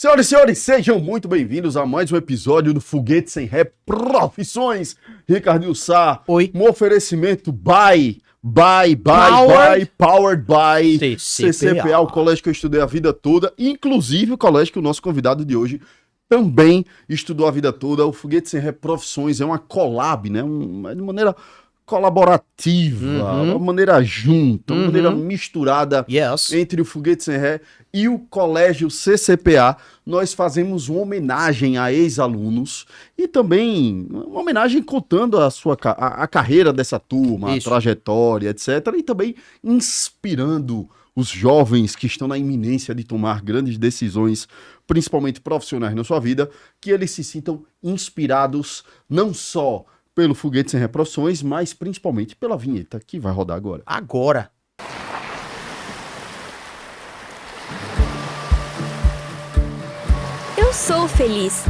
Senhoras e senhores, sejam muito bem-vindos a mais um episódio do Foguete Sem Ré Profissões. Ricardinho Sá, Oi. Um oferecimento powered by CCPA, o colégio que eu estudei a vida toda, inclusive o colégio que o nosso convidado de hoje também estudou a vida toda. O Foguete Sem Ré Profissões é uma collab, né? De maneira colaborativa, uma maneira junta, uma maneira misturada entre o Foguete Sem Ré e o colégio CCPA. Nós fazemos uma homenagem a ex-alunos e também uma homenagem contando a carreira dessa turma, a trajetória, etc. E também inspirando os jovens que estão na iminência de tomar grandes decisões, principalmente profissionais na sua vida, que eles se sintam inspirados não só pelo Foguete Sem Ré Profissões, mas principalmente pela vinheta que vai rodar agora. Agora. Eu sou feliz.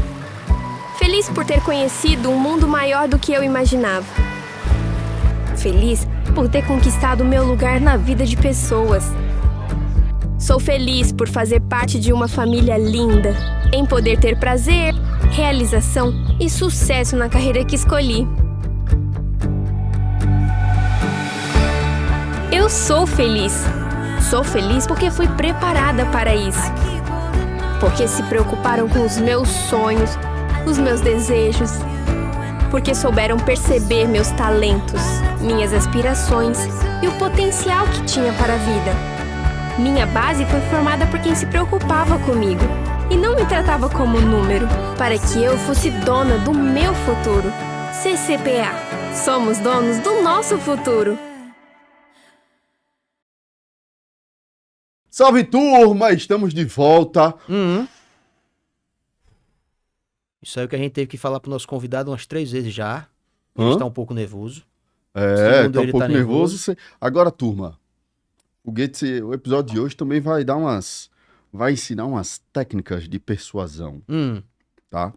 Feliz por ter conhecido um mundo maior do que eu imaginava. Feliz por ter conquistado meu lugar na vida de pessoas. Sou feliz por fazer parte de uma família linda, em poder ter prazer, realização e sucesso na carreira que escolhi. Eu sou feliz. Sou feliz porque fui preparada para isso. Porque se preocuparam com os meus sonhos, os meus desejos. Porque souberam perceber meus talentos, minhas aspirações e o potencial que tinha para a vida. Minha base foi formada por quem se preocupava comigo e não me tratava como número, para que eu fosse dona do meu futuro. CCPA. Somos donos do nosso futuro. Salve, turma! Estamos de volta. Isso aí é o que a gente teve que falar pro nosso convidado umas 3 vezes já. Ele está um pouco nervoso. Tá um pouco nervoso. Agora, turma, o episódio de hoje também vai ensinar umas técnicas de persuasão, tá?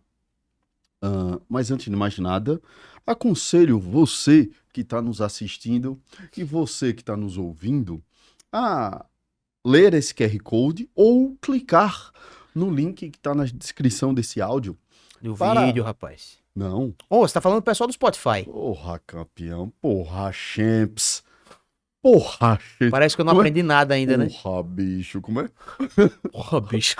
Mas antes de mais nada, aconselho você que está nos assistindo e você que está nos ouvindo a ler esse QR Code ou clicar no link que está na descrição desse áudio. Do vídeo, rapaz. Não. Você tá falando do pessoal do Spotify. Porra, campeão. Porra, champs. Porra, champs. Parece que eu não aprendi nada ainda, né? Porra, bicho. Como é? Porra, bicho.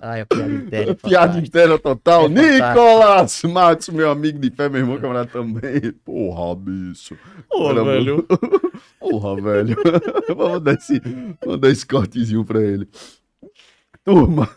Ai, a piada interna. Piada interna total. Nicolas Matos, meu amigo de fé, meu irmão, camarada também. Porra, bicho. Porra, velho. Porra, velho. Vamos dar esse cortezinho pra ele. Turma.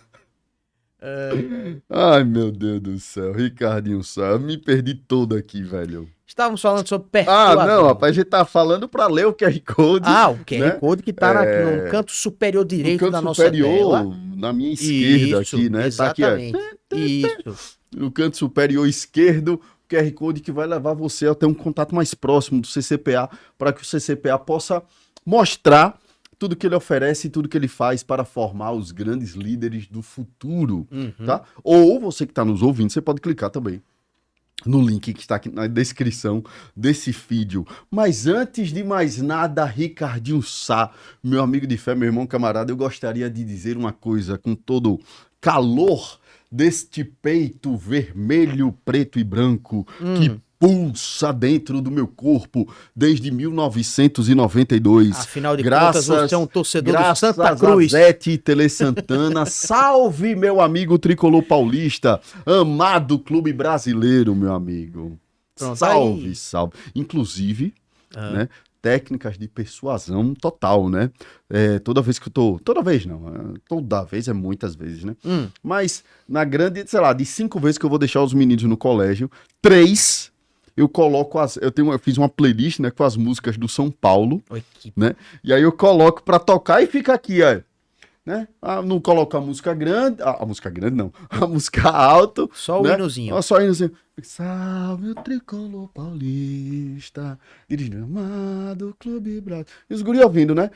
Ai, meu Deus do céu. Ricardinho Sá, eu me perdi todo aqui, velho. Estávamos falando sobre persuasão. Não, rapaz, a gente tá falando pra ler o QR Code. O QR Code que tá no canto superior direito da nossa tela. Na minha esquerda aqui, né? Exatamente. Tá aqui, Isso. No canto superior esquerdo, o QR Code que vai levar você a ter um contato mais próximo do CCPA, para que o CCPA possa mostrar tudo que ele oferece e tudo que ele faz para formar os grandes líderes do futuro, tá? Ou você que está nos ouvindo, você pode clicar também no link que está aqui na descrição desse vídeo. Mas antes de mais nada, Ricardinho Sá, meu amigo de fé, meu irmão camarada, eu gostaria de dizer uma coisa com todo calor deste peito vermelho, preto e branco que pulsa dentro do meu corpo desde 1992. Afinal de contas, você é um torcedor do Santa Cruz. Graças a Zete Tele Santana. Salve, meu amigo tricolor paulista. Amado clube brasileiro, meu amigo. Pronto, salve, aí. salve. Inclusive, né, técnicas de persuasão total, né? Toda vez que eu tô... Toda vez não. Toda vez é muitas vezes, né? Mas na grande, sei lá, de 5 vezes que eu vou deixar os meninos no colégio, 3... eu coloco eu fiz uma playlist, né, com as músicas do São Paulo, né? E aí eu coloco pra tocar e fica aqui, ó, né? Não coloco a música grande, a música grande não, a música alto, só o hinozinho. Só o hinozinho. Salve o tricolor paulista, dirigindo amado clube brasileiro. E os guri ouvindo, né?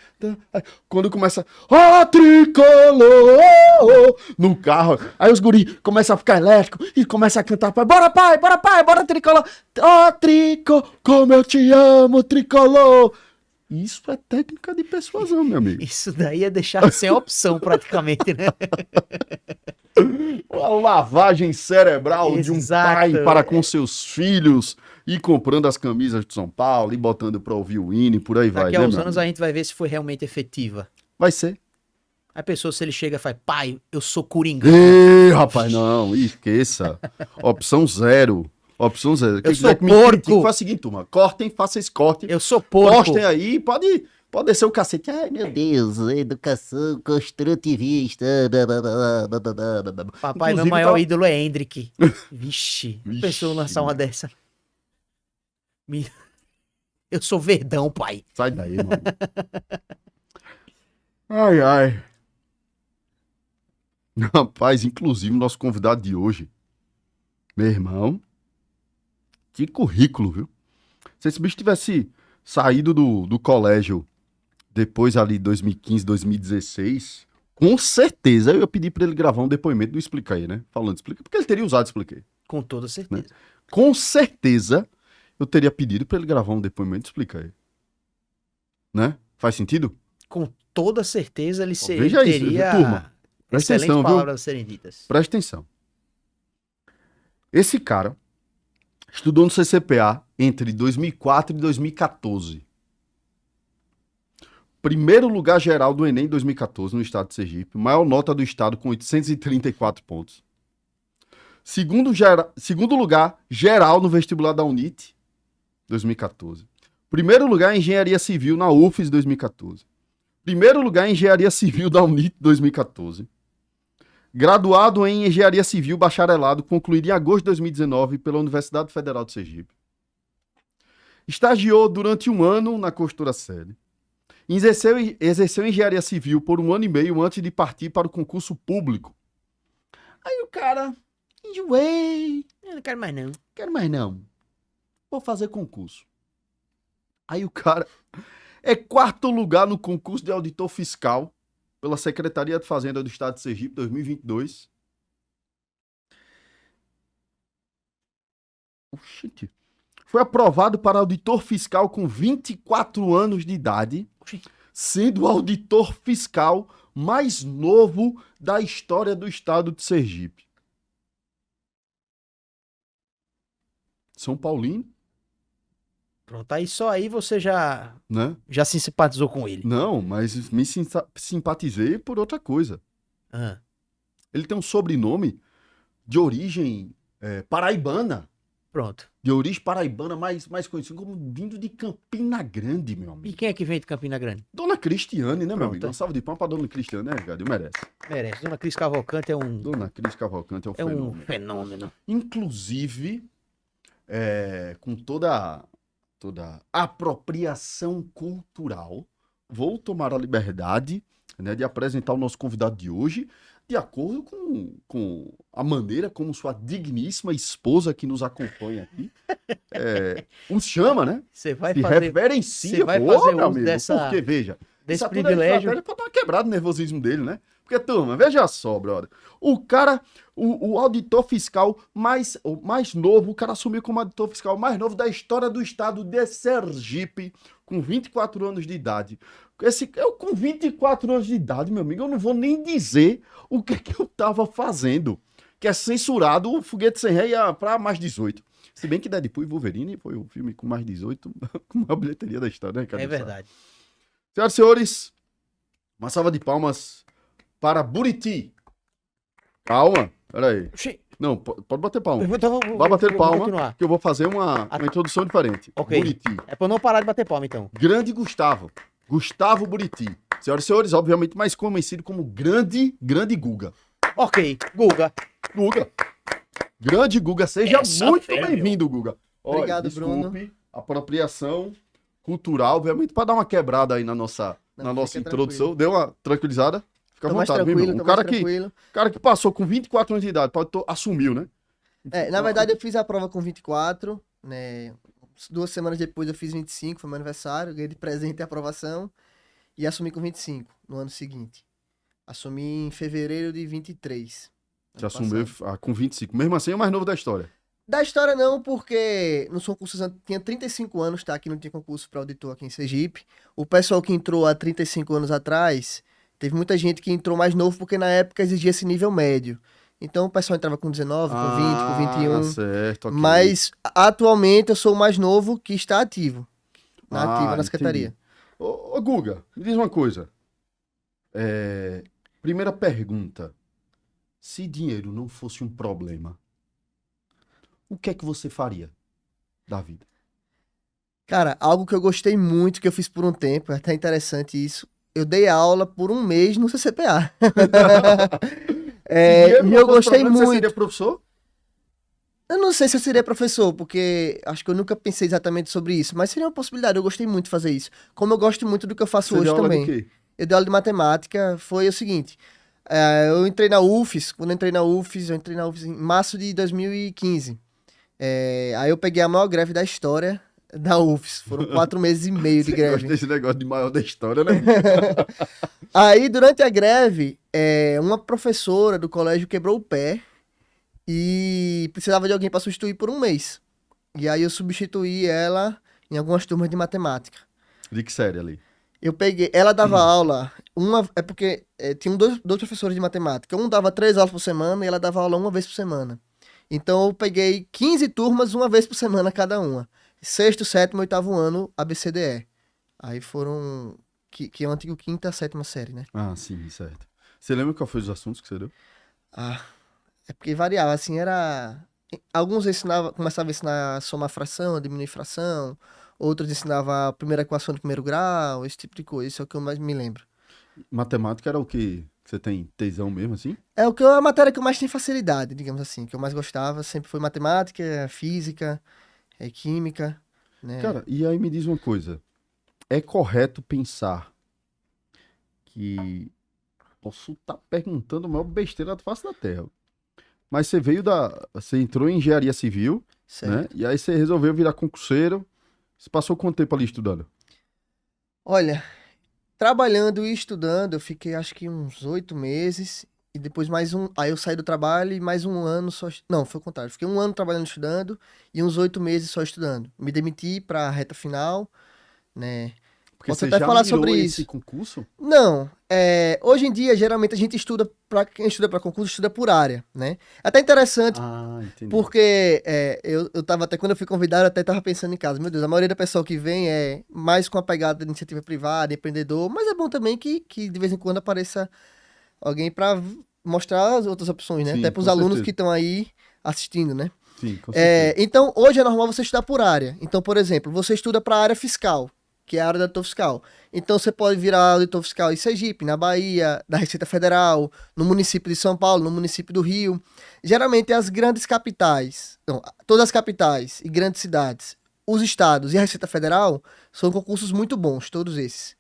Quando começa, tricolor, no carro, aí os guri começam a ficar elétrico e começam a cantar, bora pai, bora tricolor, tricolor, como eu te amo, tricolor. Isso é técnica de persuasão, meu amigo. Isso daí é deixar sem opção, praticamente, né? A lavagem cerebral de um Exato. pai para com seus filhos, e comprando as camisas de São Paulo, e botando pra ouvir o hino, e por aí vai, Daqui a né, uns meu anos amigo? a gente vai ver se foi realmente efetiva. Vai ser. A pessoa, se ele chega e fala, pai, eu sou coringão. Ei, rapaz, não, esqueça. Opção zero. Opção zero. Quem sou quiser que me porco. critique, faz o seguinte, turma. Cortem, façam esse corte. Eu sou porco. Postem aí, pode descer o cacete. Ai, meu Deus, educação construtivista. Papai, meu Inclusive, maior tá- ídolo é Hendrick. Vixe, Vixe, pensou lançar uma mano. dessa. Eu sou verdão, pai. Sai daí, mano. Ai, ai. Rapaz, inclusive, nosso convidado de hoje, meu irmão, que currículo, viu? Se esse bicho tivesse saído do colégio depois ali de 2015, 2016, com certeza eu ia pedir pra ele gravar um depoimento do Explica aí, né? Falando Explica, porque ele teria usado Explica aí. Com toda certeza. Com certeza eu teria pedido pra ele gravar um depoimento do Explica aí. Né? Faz sentido? Com toda certeza ele Veja isso, teria turma. Presta excelentes atenção, viu? palavras a serem ditas. Presta atenção. Esse cara estudou no CCPA entre 2004 e 2014. Primeiro lugar geral do Enem 2014 no estado de Sergipe. Maior nota do estado com 834 pontos. Segundo lugar geral no vestibular da UNIT 2014. Primeiro lugar em Engenharia Civil na UFES 2014. Primeiro lugar em Engenharia Civil da UNIT 2014. Graduado em Engenharia Civil Bacharelado, concluído em agosto de 2019 pela Universidade Federal de Sergipe. Estagiou durante um ano na Construtora Sede. Exerceu Engenharia Civil por 1 ano e meio antes de partir para o concurso público. Aí o cara, enjoei, Eu não quero mais não. quero mais não, vou fazer concurso. Aí o cara é 4º lugar no concurso de auditor fiscal pela Secretaria de Fazenda do Estado de Sergipe 2022. Oxente. Foi aprovado para auditor fiscal com 24 anos de idade, sendo o auditor fiscal mais novo da história do Estado de Sergipe. São Paulino, Pronto, aí só aí você já se simpatizou com ele. Não, mas me simpatizei por outra coisa. Ah. Ele tem um sobrenome de origem paraibana. Pronto. De origem paraibana, mais conhecido como vindo de Campina Grande, meu E amigo. quem é que vem de Campina Grande? Dona Cristiane, né, meu Pronto. amigo? Uma salva de palmas pra Dona Cristiane, né, Ricardo? Merece. Merece. Dona Cris Cavalcante Dona Cris Cavalcante é um é um fenômeno. fenômeno. Inclusive, com toda apropriação cultural, vou tomar a liberdade, né, de apresentar o nosso convidado de hoje, de acordo com a maneira como sua digníssima esposa que nos acompanha aqui os chama, né? Você vai Se fazer reverencia, você vai pô, fazer meu uso amigo. dessa- Porque, veja, desse isso tudo é privilégio. estratégia pra dar uma quebrada no nervosismo dele, né? Porque, turma, veja só, brother. O cara, o auditor fiscal o mais novo, o cara assumiu como auditor fiscal mais novo da história do estado de Sergipe, com 24 anos de idade. Eu com 24 anos de idade, meu amigo, eu não vou nem dizer o que é que eu tava fazendo. Que é censurado o Foguete Sem Ré pra mais 18. Se bem que Deadpool e Wolverine foi o filme com mais 18, com a maior bilheteria da história, né, cara? É verdade. Senhoras e senhores, uma salva de palmas para Buriti. Calma, peraí. Oxi, Não, pode bater palma. então Vai bater vou palma, continuar. que eu vou fazer uma introdução diferente. Ok. Buriti. É pra eu não parar de bater palma, então. Grande Gustavo. Gustavo Buriti. Senhoras e senhores, obviamente mais conhecido como Grande Guga. Ok, Guga. Guga. Grande Guga, seja Essa muito fera, bem-vindo, Guga. Olha, Obrigado, desculpe, Bruno. apropriação cultural, obviamente, para dar uma quebrada aí na nossa Fica introdução. Deu uma tranquilizada? Fica à Tô mais vontade, meu tranquilo, irmão. tô Um mais cara tranquilo. cara que passou com 24 anos de idade, assumiu, né? Na verdade, eu fiz a prova com 24, né? 2 semanas depois eu fiz 25, foi meu aniversário, ganhei de presente a aprovação e assumi com 25 no ano seguinte. Assumi em fevereiro de 23. Você ano assumiu passado. com 25. Mesmo assim, é o mais novo da história. Da história não, porque nos concursos tinha 35 anos, tá? Que não tinha concurso para auditor aqui em Sergipe. O pessoal que entrou há 35 anos atrás, teve muita gente que entrou mais novo, porque na época exigia esse nível médio. Então o pessoal entrava com 19, com 20, com 21. Certo, ok. Mas atualmente eu sou o mais novo que está ativo. Ativa na secretaria. Ô, Guga, me diz uma coisa. Primeira pergunta. Se dinheiro não fosse um problema, o que é que você faria da vida? Cara, algo que eu gostei muito, que eu fiz por um tempo, é até interessante isso. Eu dei aula por um mês no CCPA. E eu gostei muito. Você seria professor? Eu não sei se eu seria professor, porque acho que eu nunca pensei exatamente sobre isso, mas seria uma possibilidade. Eu gostei muito de fazer isso. Como eu gosto muito do que eu faço Você hoje deu aula também. de quê? Eu dei aula de matemática, foi o seguinte. Eu entrei na UFES, quando eu entrei na UFES em março de 2015. Aí eu peguei a maior greve da história da UFES. Foram 4 meses e meio de Você greve. gosta desse negócio de maior da história, né? Aí, durante a greve, uma professora do colégio quebrou o pé e precisava de alguém para substituir por um mês. E aí eu substituí ela em algumas turmas de matemática. De que série ali? Eu peguei, ela dava aula, porque tinham dois professores de matemática. Um dava 3 aulas por semana e ela dava aula uma vez por semana. Então eu peguei 15 turmas, uma vez por semana cada uma. 6º, 7º, 8º ano, ABCDE. Aí foram, que é o antigo 5ª, 7ª série, né? Ah, sim, certo. Você lembra qual foi os assuntos que você deu? É porque variava, assim, alguns começavam a ensinar a somar fração, a diminuir fração, outros ensinavam a primeira equação de primeiro grau, esse tipo de coisa, isso é o que eu mais me lembro. Matemática era o que você tem tesão mesmo, assim? É a matéria que eu mais tenho facilidade, digamos assim, que eu mais gostava, sempre foi matemática, física, química, né? Cara, e aí me diz uma coisa. É correto pensar que... Posso estar perguntando a maior besteira da face da Terra. Mas você entrou em engenharia civil, Certo. né? E aí você resolveu virar concurseiro. Você passou quanto tempo ali estudando? Olha, trabalhando e estudando, eu fiquei acho que uns 8 meses. E depois aí eu saí do trabalho e mais um ano só... Não, foi o contrário. Fiquei um ano trabalhando e estudando e uns 8 meses só estudando. Me demiti pra reta final, né? Porque Posso você até já falar mirou sobre esse isso. concurso? Não, hoje em dia, geralmente, a gente estuda, quem estuda para concurso, estuda por área, né? Até interessante, Ah, entendi. porque eu tava até, quando eu fui convidado, eu até tava pensando em casa, meu Deus, a maioria da pessoa que vem é mais com a pegada de iniciativa privada, empreendedor, mas é bom também que de vez em quando apareça alguém para mostrar as outras opções, né? Sim, Até para os com alunos certeza. que estão aí assistindo, né? Sim, com certeza. Então, hoje é normal você estudar por área. Então, por exemplo, você estuda para a área fiscal, que é a área do auditor fiscal. Então, você pode virar auditor fiscal em Sergipe, na Bahia, da Receita Federal, no município de São Paulo, no município do Rio. Geralmente, as grandes capitais, não, todas as capitais e grandes cidades, os estados e a Receita Federal são concursos muito bons, todos esses.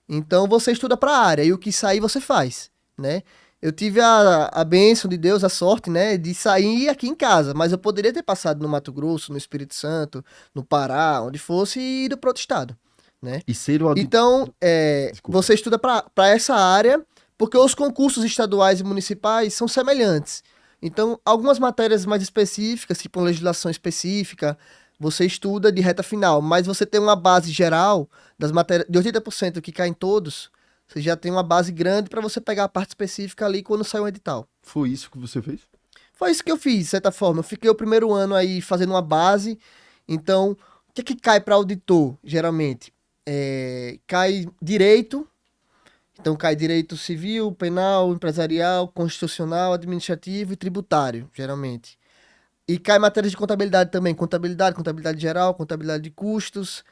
Então, você estuda para a área e o que sair você faz, né? Eu tive a bênção de Deus, a sorte, né, de sair aqui em casa, mas eu poderia ter passado no Mato Grosso, no Espírito Santo, no Pará, onde fosse, e ido para outro estado, né? E ser o auditor... Então, Desculpa. você estuda para essa área, porque os concursos estaduais e municipais são semelhantes. Então, algumas matérias mais específicas, tipo uma legislação específica, você estuda de reta final, mas você tem uma base geral das matérias, de 80% que caem todos, você já tem uma base grande para você pegar a parte específica ali quando sai um edital. Foi isso que você fez? Foi isso que eu fiz, de certa forma. Eu fiquei o primeiro ano aí fazendo uma base. Então, o que cai para auditor, geralmente? Cai direito. Então, cai direito civil, penal, empresarial, constitucional, administrativo e tributário, geralmente. E cai matérias de contabilidade também. Contabilidade geral, contabilidade de custos.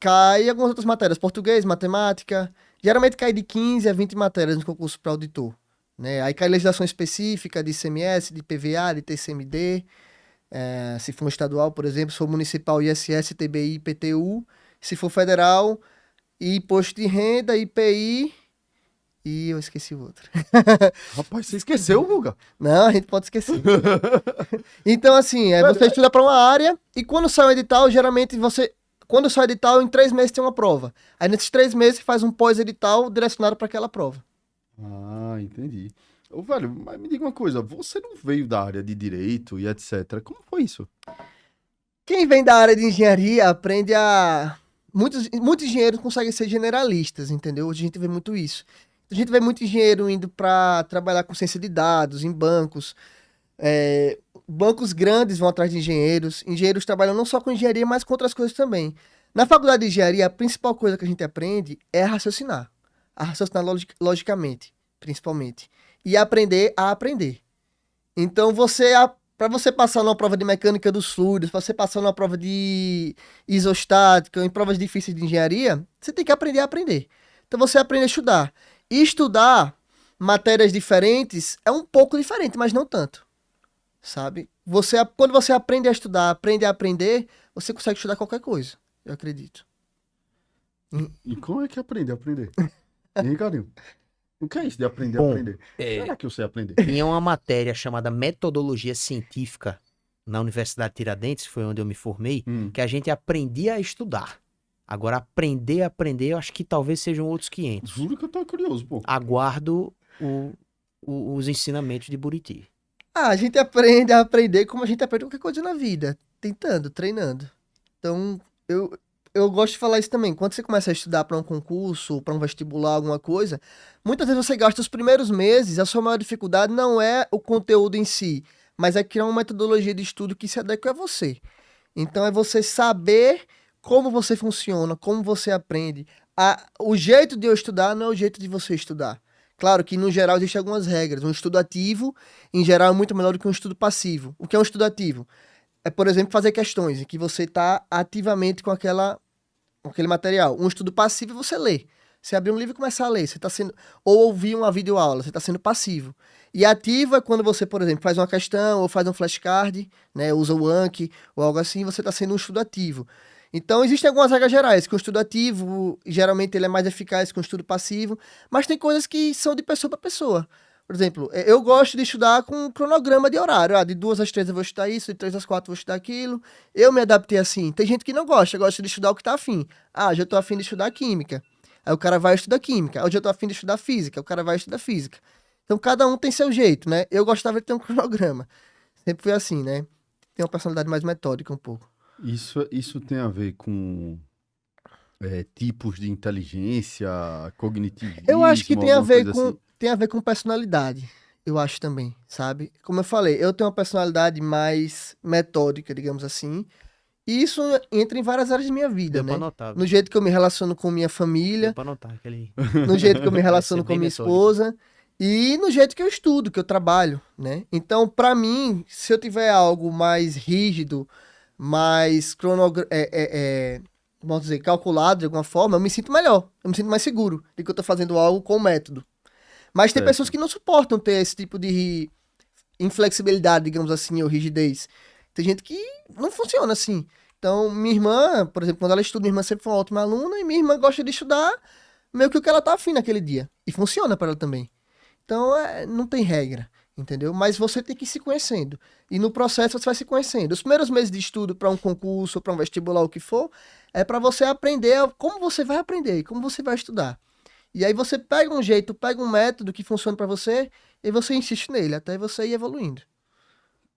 Cai algumas outras matérias. Português, matemática. Geralmente cai de 15 a 20 matérias no concurso para auditor, né? Aí cai legislação específica de ICMS, de PVA, de TCMD, se for estadual, por exemplo, se for municipal, ISS, TBI, IPTU, se for federal, imposto de renda, IPI, e eu esqueci o outro. Rapaz, você esqueceu, Guga? Não, a gente pode esquecer. Então, assim, você estuda para uma área, e quando sai um edital, geralmente quando sai edital, em 3 meses tem uma prova. Aí nesses 3 meses faz um pós-edital direcionado para aquela prova. Ah, entendi. Ô, velho, mas me diga uma coisa, você não veio da área de direito e etc. Como foi isso? Quem vem da área de engenharia aprende a... Muitos engenheiros conseguem ser generalistas, entendeu? Hoje a gente vê muito isso. A gente vê muito engenheiro indo para trabalhar com ciência de dados, em bancos. Bancos grandes vão atrás de engenheiros. Engenheiros trabalham não só com engenharia, mas com outras coisas também. Na faculdade de engenharia, a principal coisa que a gente aprende é a raciocinar. A raciocinar logicamente, principalmente. E aprender a aprender. Então, para você passar numa prova de mecânica dos fluidos, para você passar numa prova de isostática, em provas difíceis de engenharia, você tem que aprender a aprender. Então, você aprende a estudar. E estudar matérias diferentes é um pouco diferente, mas não tanto. Sabe? Quando você aprende a estudar, aprende a aprender, você consegue estudar qualquer coisa, eu acredito. E como é que é aprender a aprender? Hein, Carinho? O que é isso de aprender a Bom, aprender? Será que eu sei aprender? Tinha uma matéria chamada Metodologia Científica na Universidade Tiradentes, que foi onde eu me formei, que a gente aprendia a estudar. Agora, aprender a aprender, eu acho que talvez sejam outros 500. Juro que eu tô curioso, pô. Aguardo os ensinamentos de Buriti. A gente aprende a aprender como a gente aprende qualquer coisa na vida, tentando, treinando. Então, eu gosto de falar isso também. Quando você começa a estudar para um concurso, para um vestibular, alguma coisa, muitas vezes você gasta os primeiros meses, a sua maior dificuldade não é o conteúdo em si, mas é criar uma metodologia de estudo que se adeque a você. Então, é você saber como você funciona, como você aprende. O jeito de eu estudar não é o jeito de você estudar. Claro que, no geral, existem algumas regras. Um estudo ativo, em geral, é muito melhor do que um estudo passivo. O que é um estudo ativo? É, por exemplo, fazer questões em que você está ativamente com aquele material. Um estudo passivo é você ler. Você abrir um livro e começar a ler. Você está sendo... Ou ouvir uma videoaula. Você está sendo passivo. E ativo é quando você, por exemplo, faz uma questão ou faz um flashcard, né, usa o Anki ou algo assim, você está sendo um estudo ativo. Então, existem algumas regras gerais, que o estudo ativo, geralmente, ele é mais eficaz que o estudo passivo, mas tem coisas que são de pessoa para pessoa. Por exemplo, eu gosto de estudar com um cronograma de horário. De 2 às 3 eu vou estudar isso, de 3 às 4 eu vou estudar aquilo. Eu me adaptei assim. Tem gente que não gosta de estudar o que está afim. Já estou afim de estudar química. Aí o cara vai estudar química. Hoje eu estou afim de estudar física. O cara vai estudar física. Então, cada um tem seu jeito, né? Eu gostava de ter um cronograma. Sempre fui assim, né? Tem uma personalidade mais metódica um pouco. Isso tem a ver com tipos de inteligência, cognitivismo? Eu acho que tem a ver assim? Tem a ver com personalidade. Eu acho também, sabe? Como eu falei, eu tenho uma personalidade mais metódica, digamos assim. E isso entra em várias áreas da minha vida, Deu né? pra notar. No jeito que eu me relaciono com minha família, Deu pra notar aquele... no jeito que eu me relaciono Ser com bem minha metódico. esposa e no jeito que eu estudo, que eu trabalho, né? Então, pra mim, se eu tiver algo mais rígido, mais vamos dizer, calculado de alguma forma, eu me sinto melhor, eu me sinto mais seguro de que eu tô fazendo algo com método. Mas tem Certo. pessoas que não suportam ter esse tipo de inflexibilidade, digamos assim, ou rigidez. Tem gente que não funciona assim. Então, minha irmã, por exemplo, quando ela estuda, minha irmã sempre foi uma ótima aluna, e minha irmã gosta de estudar meio que o que ela tá afim naquele dia. E funciona para ela também. Então, não tem regra, entendeu? Mas você tem que ir se conhecendo. E no processo você vai se conhecendo. Os primeiros meses de estudo para um concurso, para um vestibular, o que for, é para você aprender como você vai aprender, como você vai estudar. E aí você pega um jeito, pega um método que funciona para você e você insiste nele, até você ir evoluindo.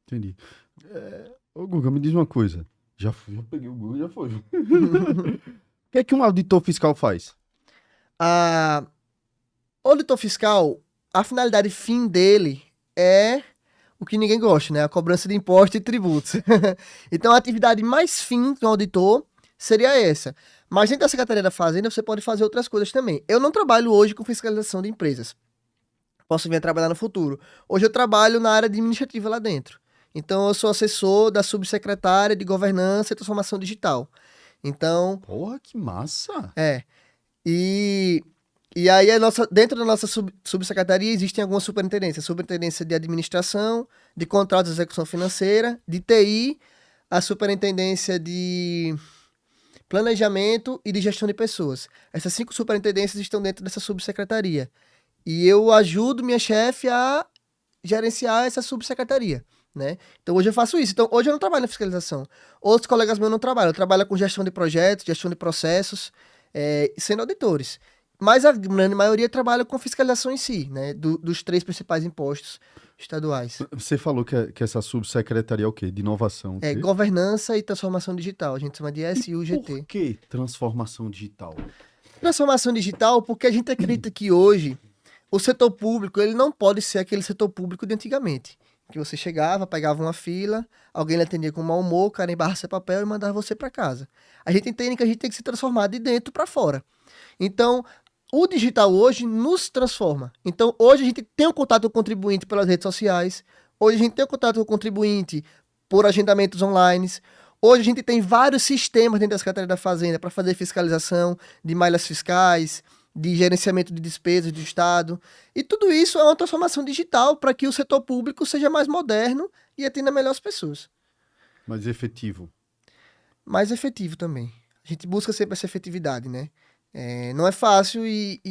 Entendi. Ô, Guga, me diz uma coisa. Já peguei o Google, já foi. O que é que um auditor fiscal faz? O auditor fiscal, a finalidade fim dele é o que ninguém gosta, né? A cobrança de impostos e tributos. Então, a atividade mais fim do auditor seria essa. Mas dentro da Secretaria da Fazenda, você pode fazer outras coisas também. Eu não trabalho hoje com fiscalização de empresas. Posso vir a trabalhar no futuro. Hoje eu trabalho na área administrativa lá dentro. Então, eu sou assessor da subsecretária de Governança e Transformação Digital. Então... Porra, que massa! E aí, dentro da nossa subsecretaria, existem algumas superintendências. Superintendência de Administração, de Contratos e Execução Financeira, de TI, a Superintendência de Planejamento e de Gestão de Pessoas. Essas 5 superintendências estão dentro dessa subsecretaria. E eu ajudo minha chefe a gerenciar essa subsecretaria, né? Então, hoje eu faço isso. Então, hoje eu não trabalho na fiscalização. Outros colegas meus não trabalham. Eu trabalho com gestão de projetos, gestão de processos, sendo auditores. Mas a grande maioria trabalha com fiscalização em si, né? Dos 3 principais impostos estaduais. Você falou que essa subsecretaria é o quê? De inovação? É governança e transformação digital. A gente chama de SUGT. Por que transformação digital? Transformação digital porque a gente acredita que hoje o setor público ele não pode ser aquele setor público de antigamente. Que você chegava, pegava uma fila, alguém lhe atendia com mau humor, carimbarra seu papel e mandava você para casa. A gente entende que a gente tem que se transformar de dentro para fora. Então, o digital hoje nos transforma. Então, hoje a gente tem um contato com o contribuinte pelas redes sociais. Hoje a gente tem um contato com o contribuinte por agendamentos online. Hoje a gente tem vários sistemas dentro da Secretaria da Fazenda para fazer fiscalização de malhas fiscais, de gerenciamento de despesas do Estado. E tudo isso é uma transformação digital para que o setor público seja mais moderno e atenda melhor as pessoas. Mais efetivo. Mais efetivo também. A gente busca sempre essa efetividade, né? Não é fácil e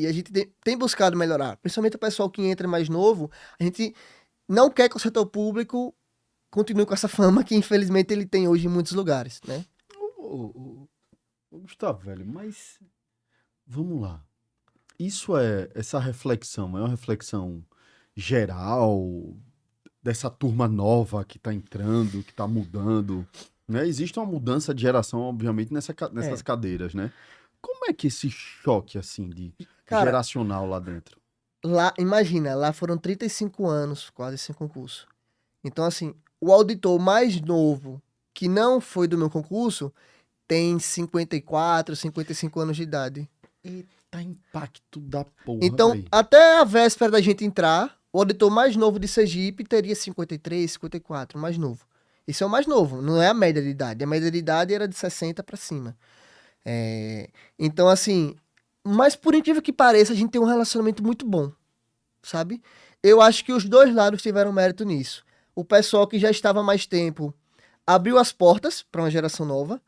a gente tem buscado melhorar. Principalmente o pessoal que entra mais novo, a gente não quer que o setor público continue com essa fama que infelizmente ele tem hoje em muitos lugares, né? Gustavo, velho, mas vamos lá. Essa reflexão é uma reflexão geral dessa turma nova que tá entrando, que tá mudando, né? Existe uma mudança de geração, obviamente, nessas cadeiras, né? Como é que esse choque, assim, geracional lá dentro? Imagina, lá foram 35 anos quase sem concurso. Então, assim, o auditor mais novo, que não foi do meu concurso, tem 54, 55 anos de idade. Eita, impacto da porra, então, véio. Até a véspera da gente entrar, o auditor mais novo de Sergipe teria 53, 54, mais novo. Isso é o mais novo, não é a média de idade. A média de idade era de 60 para cima. Então, assim, mas por incrível que pareça, a gente tem um relacionamento muito bom, sabe? Eu acho que os dois lados tiveram mérito nisso. O pessoal que já estava há mais tempo abriu as portas para uma geração nova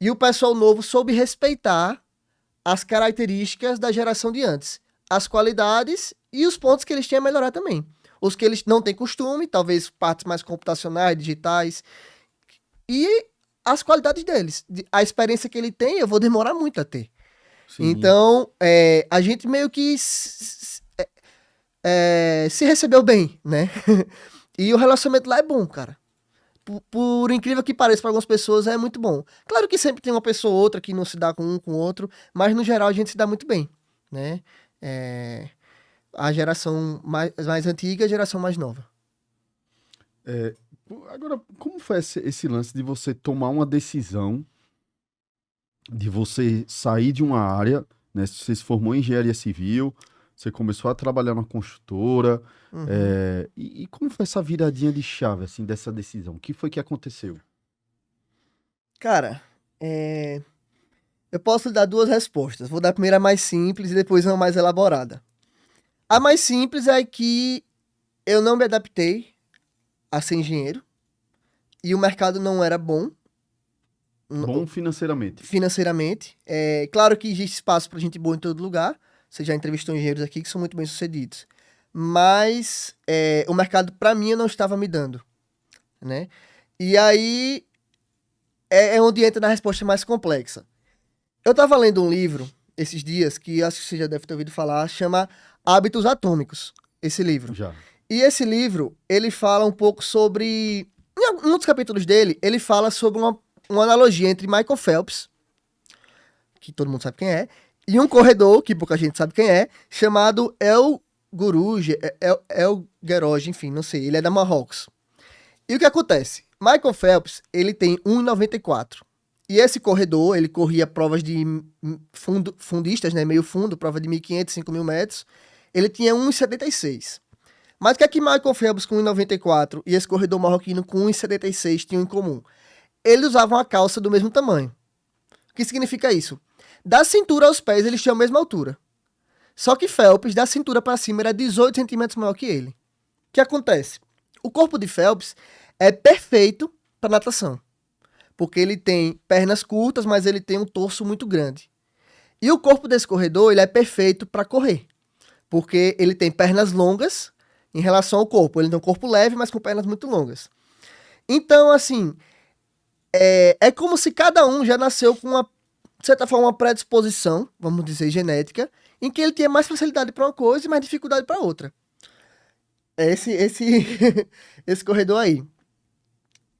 e o pessoal novo soube respeitar as características da geração de antes, as qualidades e os pontos que eles tinham a melhorar também. Os que eles não têm costume, talvez partes mais computacionais, digitais, e as qualidades deles. A experiência que ele tem, eu vou demorar muito a ter. Sim. Então, a gente meio que se recebeu bem, né? E o relacionamento lá é bom, cara. Por incrível que pareça, para algumas pessoas é muito bom. Claro que sempre tem uma pessoa ou outra que não se dá com um com o outro, mas no geral a gente se dá muito bem, né? A geração mais antiga e a geração mais nova. Agora, como foi esse lance de você tomar uma decisão, de você sair de uma área, né? Você se formou em engenharia civil, você começou a trabalhar na construtora, e como foi essa viradinha de chave, assim, dessa decisão? O que foi que aconteceu? Cara, eu posso lhe dar 2 respostas. Vou dar a primeira mais simples e depois uma mais elaborada. A mais simples é que eu não me adaptei a ser engenheiro e o mercado não era bom. Bom financeiramente. Financeiramente. Claro que existe espaço pra gente boa em todo lugar. Você já entrevistou engenheiros aqui que são muito bem sucedidos. Mas o mercado, pra mim, não estava me dando, né? E aí é onde entra na resposta mais complexa. Eu tava lendo um livro esses dias, que acho que você já deve ter ouvido falar, chama Hábitos Atômicos, esse livro. Já. E esse livro, ele fala um pouco sobre... Em um dos capítulos dele, ele fala sobre uma analogia entre Michael Phelps, que todo mundo sabe quem é, e um corredor, que pouca gente sabe quem é, chamado El Gueroge, enfim, não sei, ele é da Marrocos. E o que acontece? Michael Phelps, ele tem 1,94. E esse corredor, ele corria provas de fundistas, né, meio fundo, prova de 1.500, 5.000 metros. Ele tinha 1,76. Mas o que é que Michael Phelps com 1,94 e esse corredor marroquino com 1,76 tinham em comum? Eles usavam a calça do mesmo tamanho. O que significa isso? Da cintura aos pés, eles tinham a mesma altura. Só que Phelps, da cintura para cima, era 18 centímetros maior que ele. O que acontece? O corpo de Phelps é perfeito para natação. Porque ele tem pernas curtas, mas ele tem um torso muito grande. E o corpo desse corredor, ele é perfeito para correr. Porque ele tem pernas longas em relação ao corpo. Ele tem um corpo leve, mas com pernas muito longas. Então, assim, é como se cada um já nasceu com de certa forma, uma predisposição, vamos dizer, genética, em que ele tinha mais facilidade para uma coisa e mais dificuldade para outra. É esse corredor aí.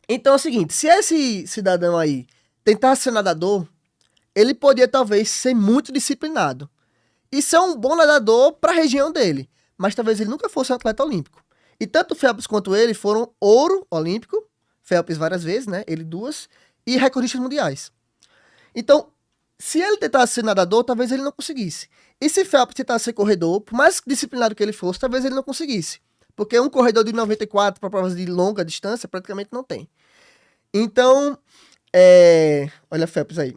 Então é o seguinte, se esse cidadão aí tentasse ser nadador, ele podia talvez ser muito disciplinado e ser um bom nadador para a região dele, mas talvez ele nunca fosse um atleta olímpico. E tanto o Phelps quanto ele foram ouro olímpico, Phelps várias vezes, né? Ele 2, e recordistas mundiais. Então, se ele tentasse ser nadador, talvez ele não conseguisse. E se Phelps tentasse ser corredor, por mais disciplinado que ele fosse, talvez ele não conseguisse. Porque um corredor de 94 para provas de longa distância praticamente não tem. Então, olha Phelps aí.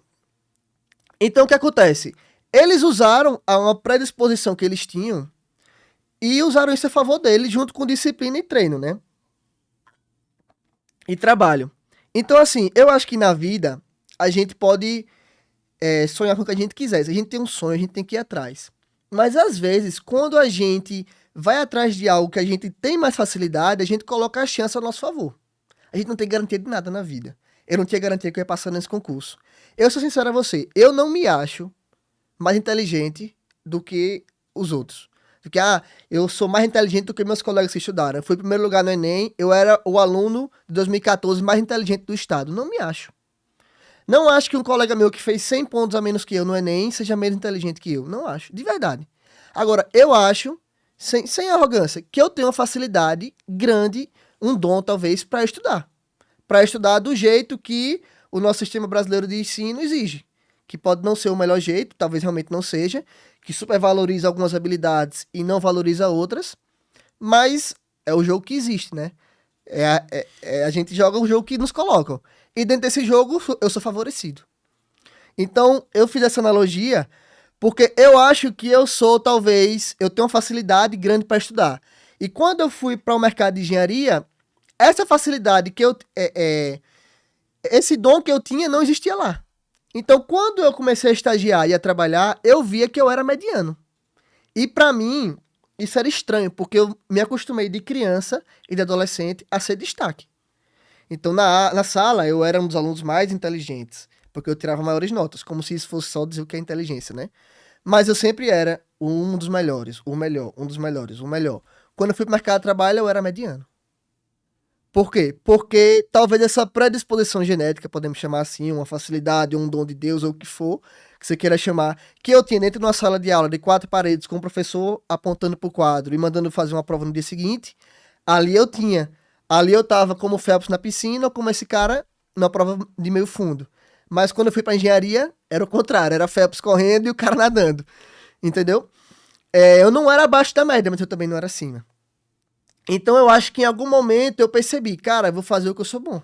Então, o que acontece? Eles usaram uma predisposição que eles tinham e usaram isso a favor dele, junto com disciplina e treino, né? E trabalho. Então, assim, eu acho que na vida a gente pode sonhar com o que a gente quiser. Se a gente tem um sonho, a gente tem que ir atrás. Mas, às vezes, quando a gente vai atrás de algo que a gente tem mais facilidade, a gente coloca a chance a nosso favor. A gente não tem garantia de nada na vida. Eu não tinha garantia que eu ia passar nesse concurso. Eu sou sincero a você, eu não me acho mais inteligente do que os outros. Porque, eu sou mais inteligente do que meus colegas que estudaram. Eu fui em primeiro lugar no Enem, eu era o aluno de 2014 mais inteligente do estado. Não me acho. Não acho que um colega meu que fez 100 pontos a menos que eu no Enem seja menos inteligente que eu. Não acho, de verdade. Agora, eu acho, sem arrogância, que eu tenho uma facilidade grande, um dom talvez, para estudar. Para estudar do jeito que o nosso sistema brasileiro de ensino exige. Que pode não ser o melhor jeito, talvez realmente não seja, que supervaloriza algumas habilidades e não valoriza outras, mas é o jogo que existe, né? A gente joga o jogo que nos colocam. E dentro desse jogo, eu sou favorecido. Então, eu fiz essa analogia porque eu acho que eu tenho uma facilidade grande para estudar. E quando eu fui para o mercado de engenharia, essa facilidade esse dom que eu tinha não existia lá. Então, quando eu comecei a estagiar e a trabalhar, eu via que eu era mediano. E para mim, isso era estranho, porque eu me acostumei de criança e de adolescente a ser destaque. Então, na sala, eu era um dos alunos mais inteligentes, porque eu tirava maiores notas, como se isso fosse só dizer o que é inteligência, né? Mas eu sempre era um dos melhores, o melhor, um dos melhores, o melhor. Quando eu fui pro mercado de trabalho, eu era mediano. Por quê? Porque talvez essa predisposição genética, podemos chamar assim, uma facilidade, um dom de Deus ou o que for, que você queira chamar, que eu tinha dentro de uma sala de aula de 4 paredes com o professor apontando pro quadro e mandando fazer uma prova no dia seguinte, ali eu tinha. Ali eu tava como o Phelps na piscina ou como esse cara na prova de meio fundo. Mas quando eu fui pra engenharia, era o contrário, era Phelps correndo e o cara nadando. Entendeu? Eu não era abaixo da média, mas eu também não era acima. Então eu acho que em algum momento eu percebi, cara, eu vou fazer o que eu sou bom.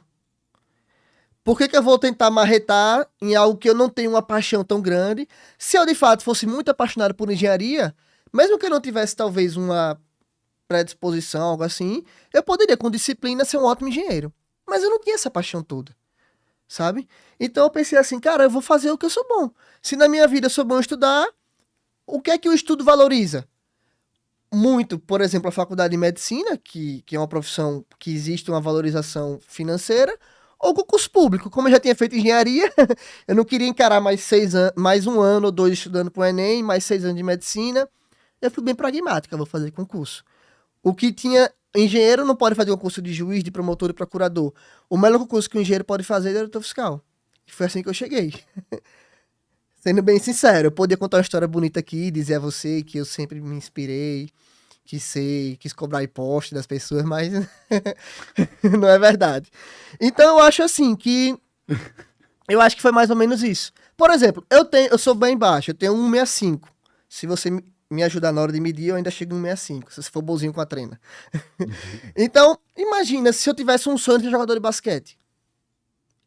Por que eu vou tentar marretar em algo que eu não tenho uma paixão tão grande? Se eu de fato fosse muito apaixonado por engenharia, mesmo que eu não tivesse talvez uma predisposição, algo assim, eu poderia com disciplina ser um ótimo engenheiro. Mas eu não tinha essa paixão toda, sabe? Então eu pensei assim, cara, eu vou fazer o que eu sou bom. Se na minha vida eu sou bom em estudar, o que é que o estudo valoriza? Muito, por exemplo, a faculdade de medicina, que é uma profissão que existe uma valorização financeira, ou concurso público. Como eu já tinha feito engenharia, eu não queria encarar mais um ano ou 2 estudando para o Enem, mais 6 anos de medicina. Eu fui bem pragmática, eu vou fazer concurso. O que tinha, engenheiro não pode fazer concurso de juiz, de promotor e procurador. O melhor concurso que o engenheiro pode fazer é diretor fiscal. E foi assim que eu cheguei. Sendo bem sincero, eu podia contar uma história bonita aqui, dizer a você que eu sempre me inspirei, quis cobrar imposto das pessoas, mas não é verdade. Então eu acho assim que eu acho que foi mais ou menos isso. Por exemplo, eu sou bem baixo, eu tenho 1,65. Se você me ajudar na hora de medir, eu ainda chego em 1,65, se você for bonzinho com a treina. Então, imagina se eu tivesse um sonho de jogador de basquete.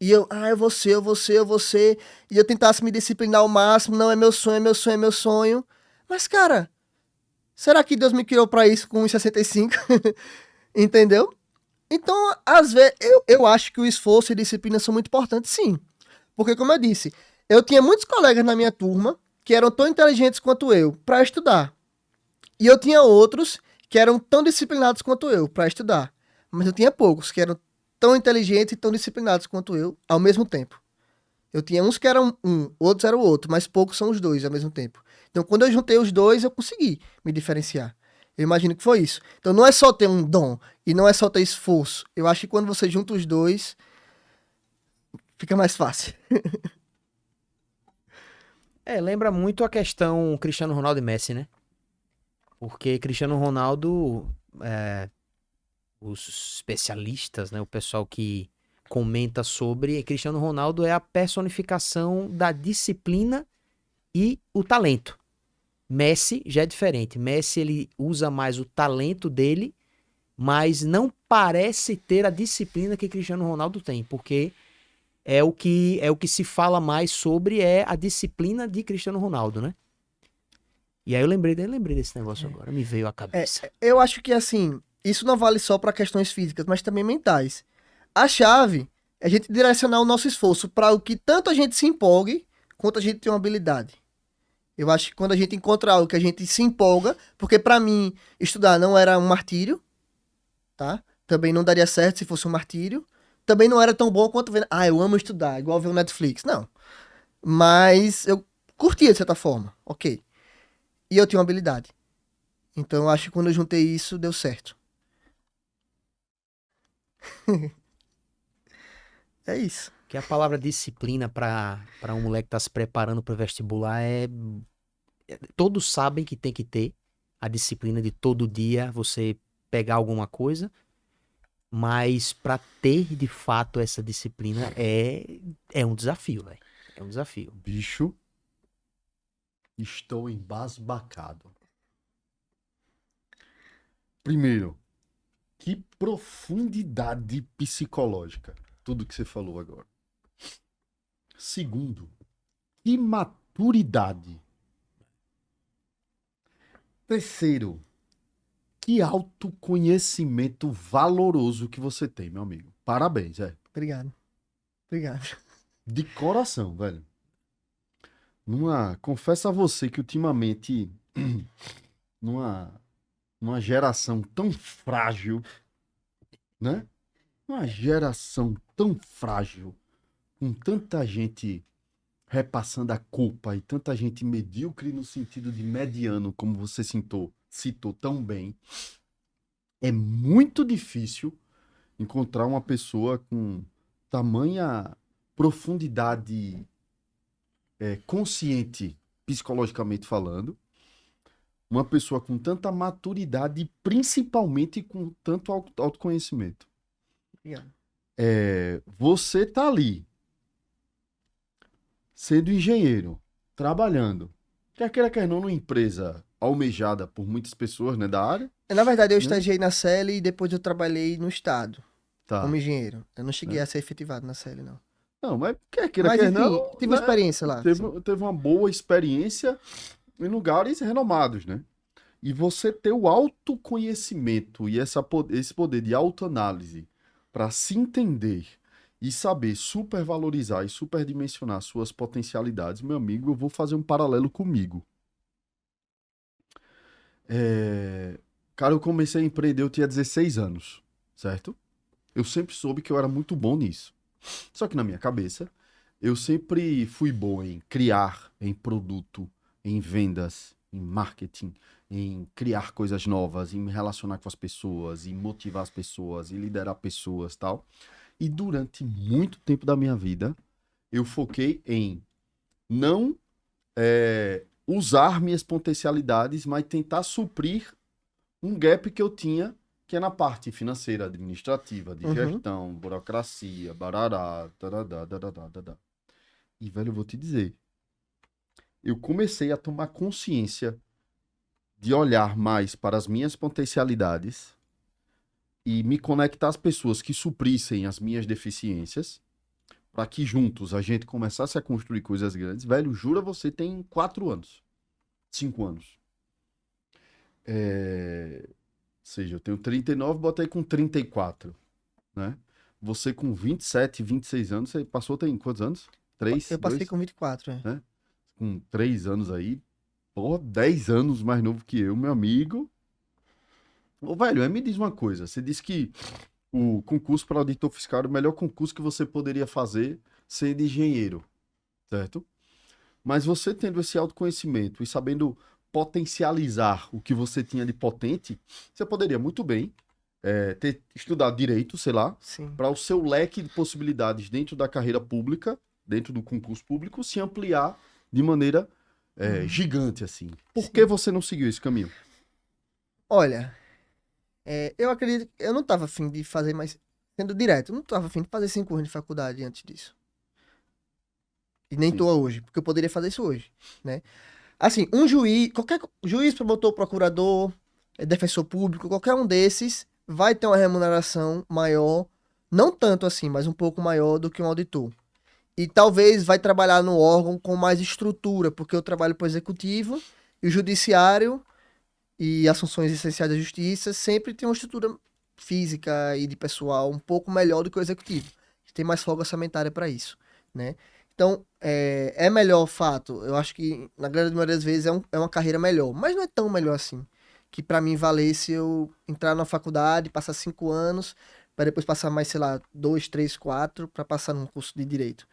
E eu vou ser, e eu tentasse me disciplinar ao máximo, não, é meu sonho. Mas, cara, será que Deus me criou pra isso com 1,65? Entendeu? Então, às vezes, eu acho que o esforço e a disciplina são muito importantes, sim. Porque, como eu disse, eu tinha muitos colegas na minha turma que eram tão inteligentes quanto eu pra estudar. E eu tinha outros que eram tão disciplinados quanto eu pra estudar. Mas eu tinha poucos que eram tão inteligentes e tão disciplinados quanto eu ao mesmo tempo. Eu tinha uns que eram outros eram outro, mas poucos são os dois ao mesmo tempo. Então, quando eu juntei os dois, eu consegui me diferenciar. Eu imagino que foi isso. Então, não é só ter um dom e não é só ter esforço. Eu acho que quando você junta os dois, fica mais fácil. Lembra muito a questão Cristiano Ronaldo e Messi, né? Porque Cristiano Ronaldo, os especialistas, né, o pessoal que comenta sobre, Cristiano Ronaldo é a personificação da disciplina e o talento. Messi já é diferente. Messi, ele usa mais o talento dele, mas não parece ter a disciplina que Cristiano Ronaldo tem, porque é o que se fala mais sobre a disciplina de Cristiano Ronaldo, né? E aí eu lembrei desse negócio agora, me veio à cabeça. Eu acho que, assim, isso não vale só para questões físicas, mas também mentais. A chave é a gente direcionar o nosso esforço para o que tanto a gente se empolgue, quanto a gente tem uma habilidade. Eu acho que quando a gente encontra algo que a gente se empolga, porque para mim estudar não era um martírio, tá? Também não daria certo se fosse um martírio. Também não era tão bom quanto ver, eu amo estudar, igual ver o Netflix. Não. Mas eu curtia de certa forma, ok. E eu tinha uma habilidade. Então eu acho que quando eu juntei isso, deu certo. É isso. Que a palavra disciplina para um moleque que tá se preparando para o vestibular todos sabem que tem que ter a disciplina de todo dia você pegar alguma coisa, mas para ter de fato essa disciplina é um desafio, velho. É um desafio. Bicho, estou embasbacado. Primeiro, que profundidade psicológica, tudo que você falou agora. Segundo, que maturidade. Terceiro, que autoconhecimento valoroso que você tem, meu amigo. Parabéns, Obrigado. De coração, velho. Confesso a você que ultimamente, numa geração tão frágil, né? Uma geração tão frágil, com tanta gente repassando a culpa e tanta gente medíocre no sentido de mediano, como você citou tão bem, é muito difícil encontrar uma pessoa com tamanha profundidade consciente, psicologicamente falando, uma pessoa com tanta maturidade e principalmente com tanto autoconhecimento. Obrigado. Você tá ali, sendo engenheiro, trabalhando, quer queira, quer não, numa empresa almejada por muitas pessoas, né, da área. Na verdade, eu estagiei na CELI e depois eu trabalhei no Estado, como engenheiro. Eu não cheguei a ser efetivado na CELI, não. Não, mas quer queira, quer não... Tive experiência lá. Teve uma boa experiência em lugares renomados, né? E você ter o autoconhecimento e esse poder de autoanálise para se entender e saber supervalorizar e superdimensionar suas potencialidades, meu amigo, eu vou fazer um paralelo comigo. Cara, eu comecei a empreender, eu tinha 16 anos, certo? Eu sempre soube que eu era muito bom nisso. Só que na minha cabeça, eu sempre fui bom em criar, em produto, em vendas, em marketing, em criar coisas novas, em me relacionar com as pessoas, em motivar as pessoas, em liderar pessoas e tal. E durante muito tempo da minha vida, eu foquei em não usar minhas potencialidades, mas tentar suprir um gap que eu tinha, que é na parte financeira, administrativa, de gestão, burocracia, barará, dadadá. E, velho, eu vou te dizer, eu comecei a tomar consciência de olhar mais para as minhas potencialidades e me conectar às pessoas que suprissem as minhas deficiências, para que juntos a gente começasse a construir coisas grandes. Velho, jura, você tem 4 anos, 5 anos. Ou seja, eu tenho 39, botei com 34, né? Você com 27, 26 anos, você passou, tem quantos anos? 3? Eu passei 2? com 24, né? Com 3 anos aí, pô, 10 anos mais novo que eu, meu amigo. Ô, velho, me diz uma coisa, você disse que o concurso para auditor fiscal era o melhor concurso que você poderia fazer sendo engenheiro. Certo? Mas você tendo esse autoconhecimento e sabendo potencializar o que você tinha de potente, você poderia muito bem ter estudado direito, sei lá, Sim. para o seu leque de possibilidades dentro da carreira pública, dentro do concurso público, se ampliar de maneira gigante, assim. Por que você não seguiu esse caminho? Olha, eu acredito que eu não tava afim de fazer mais, sendo direto, eu não tava afim de fazer 5 anos de faculdade antes disso. E nem Sim. tô hoje, porque eu poderia fazer isso hoje, né? Assim, um juiz, qualquer juiz, promotor, procurador, defensor público, qualquer um desses vai ter uma remuneração maior, não tanto assim, mas um pouco maior do que um auditor. E talvez vai trabalhar no órgão com mais estrutura, porque eu trabalho para o executivo e o judiciário e as funções essenciais da justiça sempre tem uma estrutura física e de pessoal um pouco melhor do que o executivo. Tem mais folga orçamentária para isso, né? Então, é melhor fato. Eu acho que, na grande maioria das vezes, é uma carreira melhor. Mas não é tão melhor assim. Que pra mim valesse eu entrar na faculdade, passar 5 anos, para depois passar mais, sei lá, 2, 3, 4, para passar num curso de direito.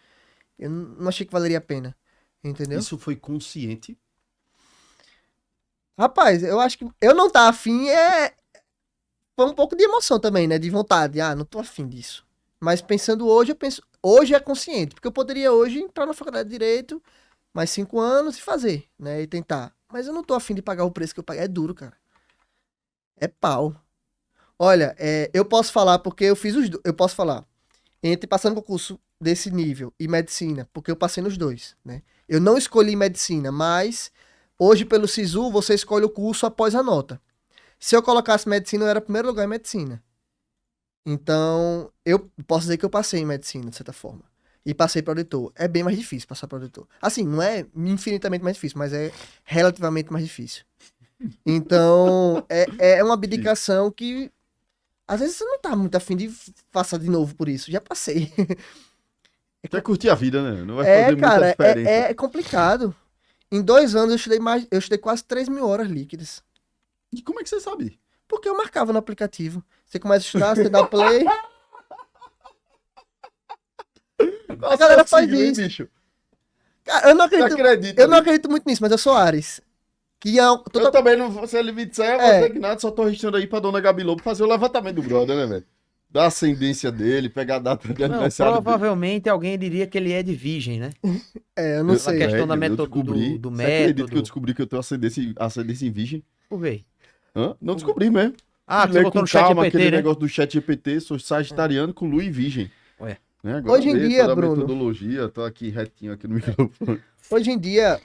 Eu não achei que valeria a pena. Entendeu? Isso foi consciente? Rapaz, eu acho que eu não tá afim, foi um pouco de emoção também, né? De vontade. Ah, não tô afim disso. Mas pensando hoje, eu penso, hoje é consciente, porque eu poderia hoje entrar na faculdade de Direito, mais 5 anos e fazer, né? E tentar. Mas eu não tô afim de pagar o preço que eu paguei. É duro, cara. É pau. Olha, eu posso falar porque eu fiz os dois. Eu posso falar. Entre passando concurso desse nível e medicina, porque eu passei nos dois, né? Eu não escolhi medicina, mas hoje pelo SISU você escolhe o curso após a nota. Se eu colocasse medicina, eu era primeiro lugar em medicina. Então, eu posso dizer que eu passei em medicina, de certa forma. E passei para auditor. É bem mais difícil passar para auditor. Assim, não é infinitamente mais difícil, mas é relativamente mais difícil. Então, é uma abdicação que às vezes você não tá muito afim de passar de novo por isso. Já passei. Quer curtir a vida, né? Não vai fazer Cara, muita diferença. é complicado. Em 2 anos eu estudei quase 3 mil horas líquidas. E como é que você sabe? Porque eu marcava no aplicativo. Você começa a estudar, você dá play. A galera faz signo, hein, isso. bicho? Cara, eu não Você acredito, acredita? eu não acredito muito nisso, mas eu sou Ares. Que é Eu também não vou ser limite, eu vou dizer que nada, só tô registrando aí pra dona Gabi Lobo fazer o levantamento do brother, né, velho? Da ascendência dele, pegar a data de Não, aniversário provavelmente alguém diria que ele é de virgem, né? eu não sei. A questão da eu método descobri. do Você acredita método. que eu descobri que eu tenho ascendência em virgem? Por quê? Hã? Não descobri mesmo. Ah, que Lê você botou com no chat calma GPT, aquele né? negócio do chat GPT, sou sagitariano com lua e virgem. Ué. Né? Agora Hoje em lê dia, toda a Bruno. metodologia, tô aqui retinho aqui no microfone. Hoje em dia,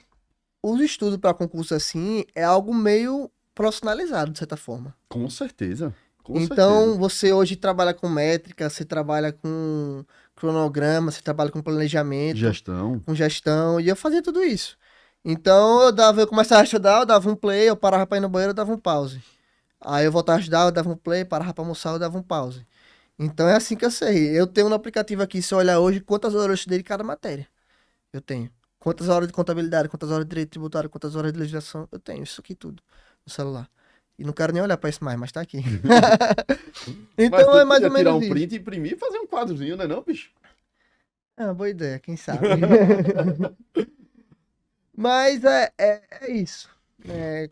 os estudos para concurso assim é algo meio profissionalizado, de certa forma. Com certeza. Com Então, certeza. você hoje trabalha com métrica, você trabalha com cronograma, você trabalha com planejamento, Gestão. com gestão, e eu fazia tudo isso. Então, eu começava a estudar, eu dava um play, eu parava pra ir no banheiro, eu dava um pause. Aí eu voltava a estudar, eu dava um play, parava pra almoçar, eu dava um pause. Então é assim que eu sei. Eu tenho no aplicativo aqui, se eu olhar hoje, quantas horas eu estudei de cada matéria. Eu tenho. Quantas horas de contabilidade, quantas horas de direito tributário, quantas horas de legislação. Eu tenho isso aqui tudo no celular. E não quero nem olhar pra isso mais, mas tá aqui. Então Mas é mais ou tirar menos um isso. print, imprimir e fazer um quadrozinho, né não, bicho? É uma boa ideia, quem sabe. Mas é isso.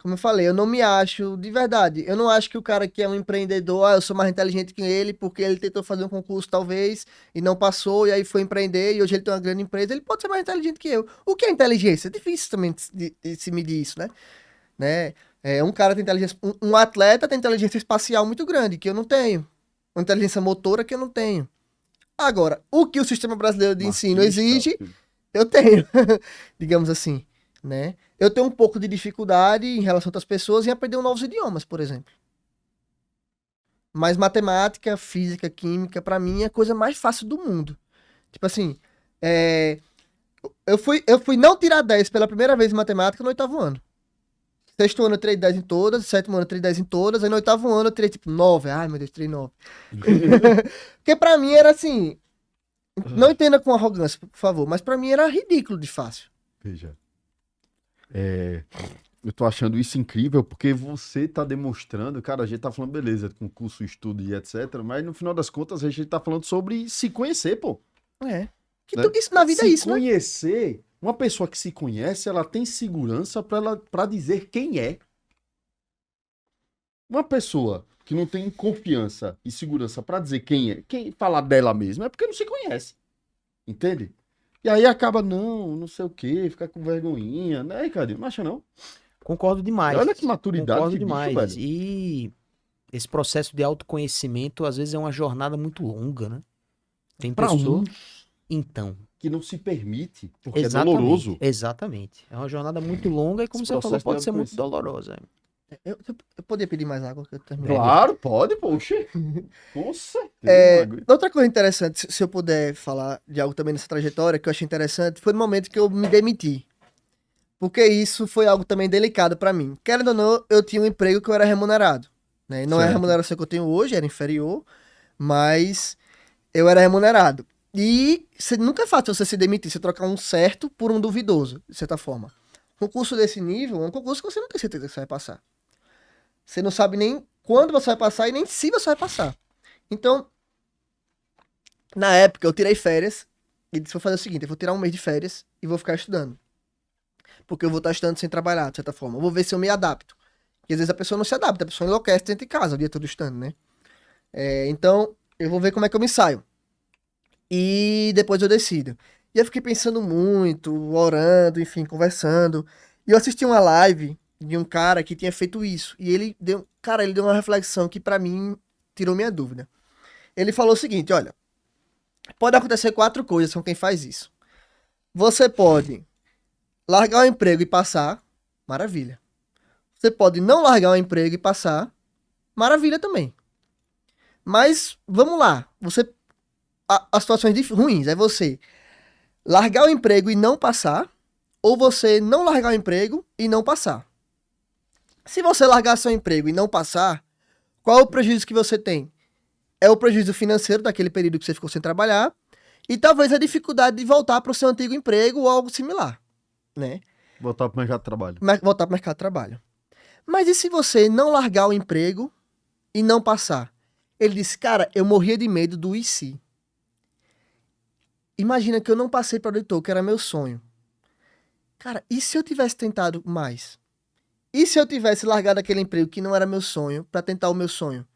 Como eu falei, eu não me acho, de verdade, eu não acho que o cara que é um empreendedor, eu sou mais inteligente que ele, porque ele tentou fazer um concurso, talvez, e não passou, e aí foi empreender, e hoje ele tem uma grande empresa, ele pode ser mais inteligente que eu. O que é inteligência? É difícil também de se medir isso, né? Um cara tem inteligência, um atleta tem inteligência espacial muito grande, que eu não tenho. Uma inteligência motora que eu não tenho. Agora, o que o sistema brasileiro de ensino exige, eu tenho, digamos assim, né? Eu tenho um pouco de dificuldade em relação a outras pessoas em aprender novos idiomas, por exemplo. Mas matemática, física, química, pra mim é a coisa mais fácil do mundo. Tipo assim, eu fui não tirar 10 pela primeira vez em matemática no 8º ano. 6º ano eu tirei 10 em todas, 7º ano eu tirei 10 em todas, aí no 8º ano eu tirei tipo 9. Ai, meu Deus, tirei 9. Porque pra mim era assim, não entenda com arrogância, por favor, mas pra mim era ridículo de fácil. Veja. Eu tô achando isso incrível porque você tá demonstrando, cara, a gente tá falando, beleza, concurso, estudo e etc, mas no final das contas a gente tá falando sobre se conhecer, pô. Né? Né? Isso na vida é isso, Se conhecer Uma pessoa que se conhece, ela tem segurança para dizer quem é. Uma pessoa que não tem confiança e segurança para dizer quem é, quem falar dela mesma, é porque não se conhece. Entende? E aí acaba, não sei o quê, ficar com vergonhinha, né, Ricardinho? Não acha não? Concordo demais. Olha que maturidade, Concordo que demais. bicho, velho. E esse processo de autoconhecimento, às vezes, é uma jornada muito longa, né? Tem Pra pessoa... uns Então, que não se permite, porque exatamente, é doloroso. Exatamente. É uma jornada muito longa e, como Esse você falou, processo pode de ser muito autoconhecimento. dolorosa. Eu poderia pedir mais água que eu terminei. Claro, pode, poxa. Com certeza. Outra coisa interessante, se eu puder falar de algo também nessa trajetória que eu achei interessante, foi no momento que eu me demiti. Porque isso foi algo também delicado pra mim. Querendo ou não, eu tinha um emprego que eu era remunerado. Né? Não é a Certo. remuneração que eu tenho hoje, era inferior, mas eu era remunerado. E nunca é fácil você se demitir, você trocar um certo por um duvidoso, de certa forma. Um concurso desse nível é um concurso que você não tem certeza que você vai passar. Você não sabe nem quando você vai passar e nem se você vai passar. Então, na época, eu tirei férias e disse, vou fazer o seguinte, eu vou tirar um mês de férias e vou ficar estudando. Porque eu vou estar estudando sem trabalhar, de certa forma. Eu vou ver se eu me adapto. Porque às vezes a pessoa não se adapta, a pessoa enlouquece dentro de casa o dia todo estudando, né? Então, eu vou ver como é que eu me saio. E depois eu decido. E eu fiquei pensando muito, orando, enfim, conversando. E eu assisti uma live de um cara que tinha feito isso. E ele deu uma reflexão que pra mim tirou minha dúvida. Ele falou o seguinte, olha, pode acontecer 4 coisas com quem faz isso. Você pode largar o emprego e passar, maravilha. Você pode não largar o emprego e passar, maravilha também. Mas, vamos lá, as situações ruins é você largar o emprego e não passar, ou você não largar o emprego e não passar. Se você largar seu emprego e não passar, qual é o prejuízo que você tem? É o prejuízo financeiro daquele período que você ficou sem trabalhar e talvez a dificuldade de voltar para o seu antigo emprego ou algo similar, né? Voltar pro mercado de trabalho. Voltar para o mercado de trabalho. Mas e se você não largar o emprego e não passar? Ele disse, cara, eu morria de medo do e se. Imagina que eu não passei para auditor, que era meu sonho. Cara, e se eu tivesse tentado mais? E se eu tivesse largado aquele emprego que não era meu sonho para tentar o meu sonho?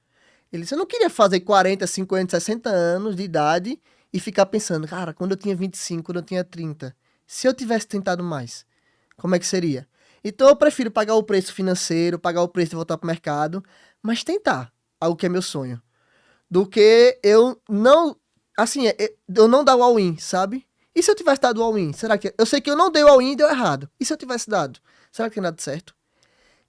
Ele disse, eu não queria fazer 40, 50, 60 anos de idade e ficar pensando, cara, quando eu tinha 25, quando eu tinha 30, se eu tivesse tentado mais, como é que seria? Então eu prefiro pagar o preço financeiro, pagar o preço de voltar pro mercado, mas tentar algo que é meu sonho, do que eu não, assim, eu não dar o all-in, sabe? E se eu tivesse dado o all-in? Será que... Eu sei que eu não dei o all-in e deu errado. E se eu tivesse dado? Será que tinha dado certo?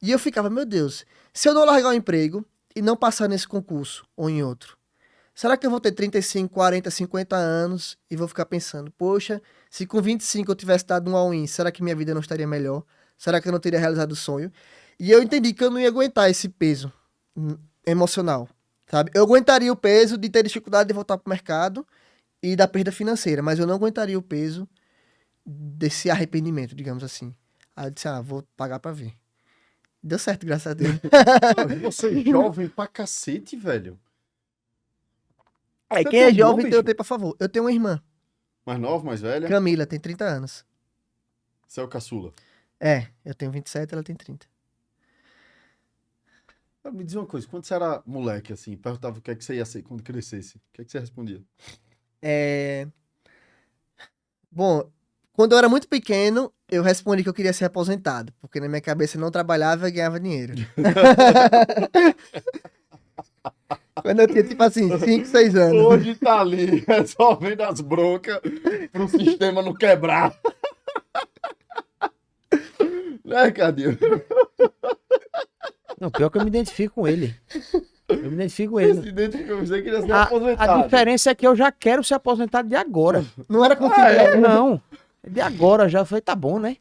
E eu ficava, meu Deus, se eu não largar o emprego e não passar nesse concurso ou em outro, será que eu vou ter 35, 40, 50 anos e vou ficar pensando, poxa, se com 25 eu tivesse dado um all-in, será que minha vida não estaria melhor? Será que eu não teria realizado o sonho? E eu entendi que eu não ia aguentar esse peso emocional, sabe? Eu aguentaria o peso de ter dificuldade de voltar pro mercado e da perda financeira, mas eu não aguentaria o peso desse arrependimento, digamos assim. Aí eu disse, vou pagar pra ver. Deu certo, graças a Deus. Você é jovem pra cacete, velho. Quem é jovem tem o tempo a favor. Eu tenho uma irmã. Mais nova, mais velha? Camila, tem 30 anos. Você é o caçula. Eu tenho 27, ela tem 30. Me diz uma coisa, quando você era moleque, assim, perguntava o que é que você ia ser quando crescesse, o que é que você respondia? Bom, quando eu era muito pequeno, eu respondi que eu queria ser aposentado, porque na minha cabeça eu não trabalhava e ganhava dinheiro. Quando eu tinha, tipo assim, 5, 6 anos. Hoje tá ali, resolvendo as broncas pro sistema não quebrar. Né, Cadinho? Não, pior que eu me identifico com ele. Eu me identifico com ele. Você queria ser aposentado. A diferença é que eu já quero ser aposentado de agora. Não era contigo. Não. De agora já. Eu falei, tá bom, né?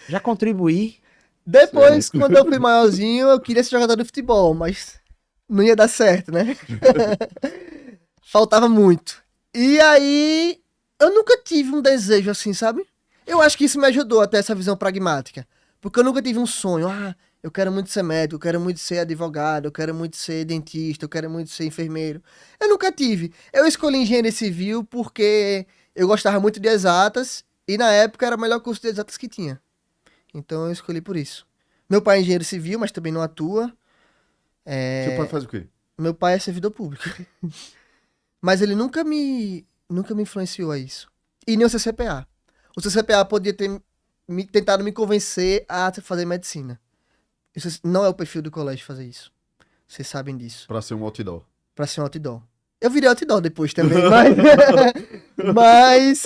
Já contribuí. Depois, quando eu fui maiorzinho, eu queria ser jogador de futebol, mas não ia dar certo, né? Faltava muito. E aí, eu nunca tive um desejo assim, sabe? Eu acho que isso me ajudou a ter essa visão pragmática. Porque eu nunca tive um sonho. Eu quero muito ser médico, eu quero muito ser advogado, eu quero muito ser dentista, eu quero muito ser enfermeiro. Eu nunca tive. Eu escolhi engenharia civil porque eu gostava muito de exatas E na época era o melhor curso de exatas que tinha. Então eu escolhi por isso. Meu pai é engenheiro civil, mas também não atua. Seu pai faz o quê? Meu pai é servidor público. Mas ele nunca me influenciou a isso. E nem o CCPA. O CCPA podia ter tentado me convencer a fazer medicina. Isso não é o perfil do colégio fazer isso. Vocês sabem disso. Pra ser um outdoor. Pra ser um outdoor. Eu virei outdoor depois também, mas...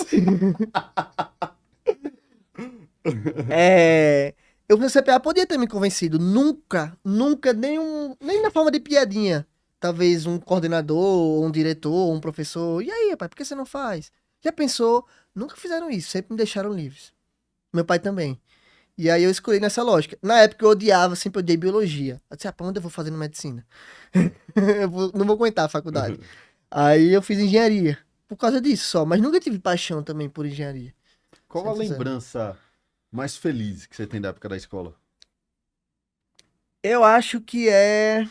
O CCPA podia ter me convencido. Nunca, nem na forma de piadinha. Talvez um coordenador, ou um diretor, ou um professor. E aí, rapaz, por que você não faz? Já pensou? Nunca fizeram isso, sempre me deixaram livres. Meu pai também. E aí eu escolhi nessa lógica. Na época eu odiava, sempre odiei biologia. Eu disse, pra onde eu vou fazendo medicina? Não vou aguentar a faculdade. Aí eu fiz engenharia. Por causa disso só. Mas nunca tive paixão também por engenharia. Qual a lembrança mais feliz que você tem da época da escola? Eu acho que é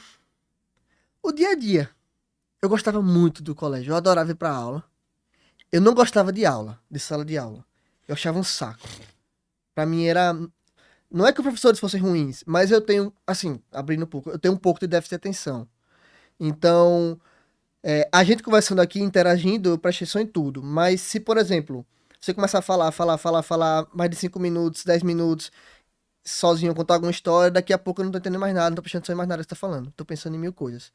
o dia a dia. Eu gostava muito do colégio. Eu adorava ir pra aula. Eu não gostava de aula, de sala de aula. Eu achava um saco. Pra mim era... Não é que os professores fossem ruins, mas eu tenho, assim, abrindo um pouco, eu tenho um pouco de déficit de atenção. Então, a gente conversando aqui, interagindo, eu prestei atenção em tudo. Mas se, por exemplo, você começar a falar mais de 5 minutos, 10 minutos, sozinho, contar alguma história, daqui a pouco eu não tô entendendo mais nada, não tô prestando atenção em mais nada que você tá falando. Tô pensando em mil coisas.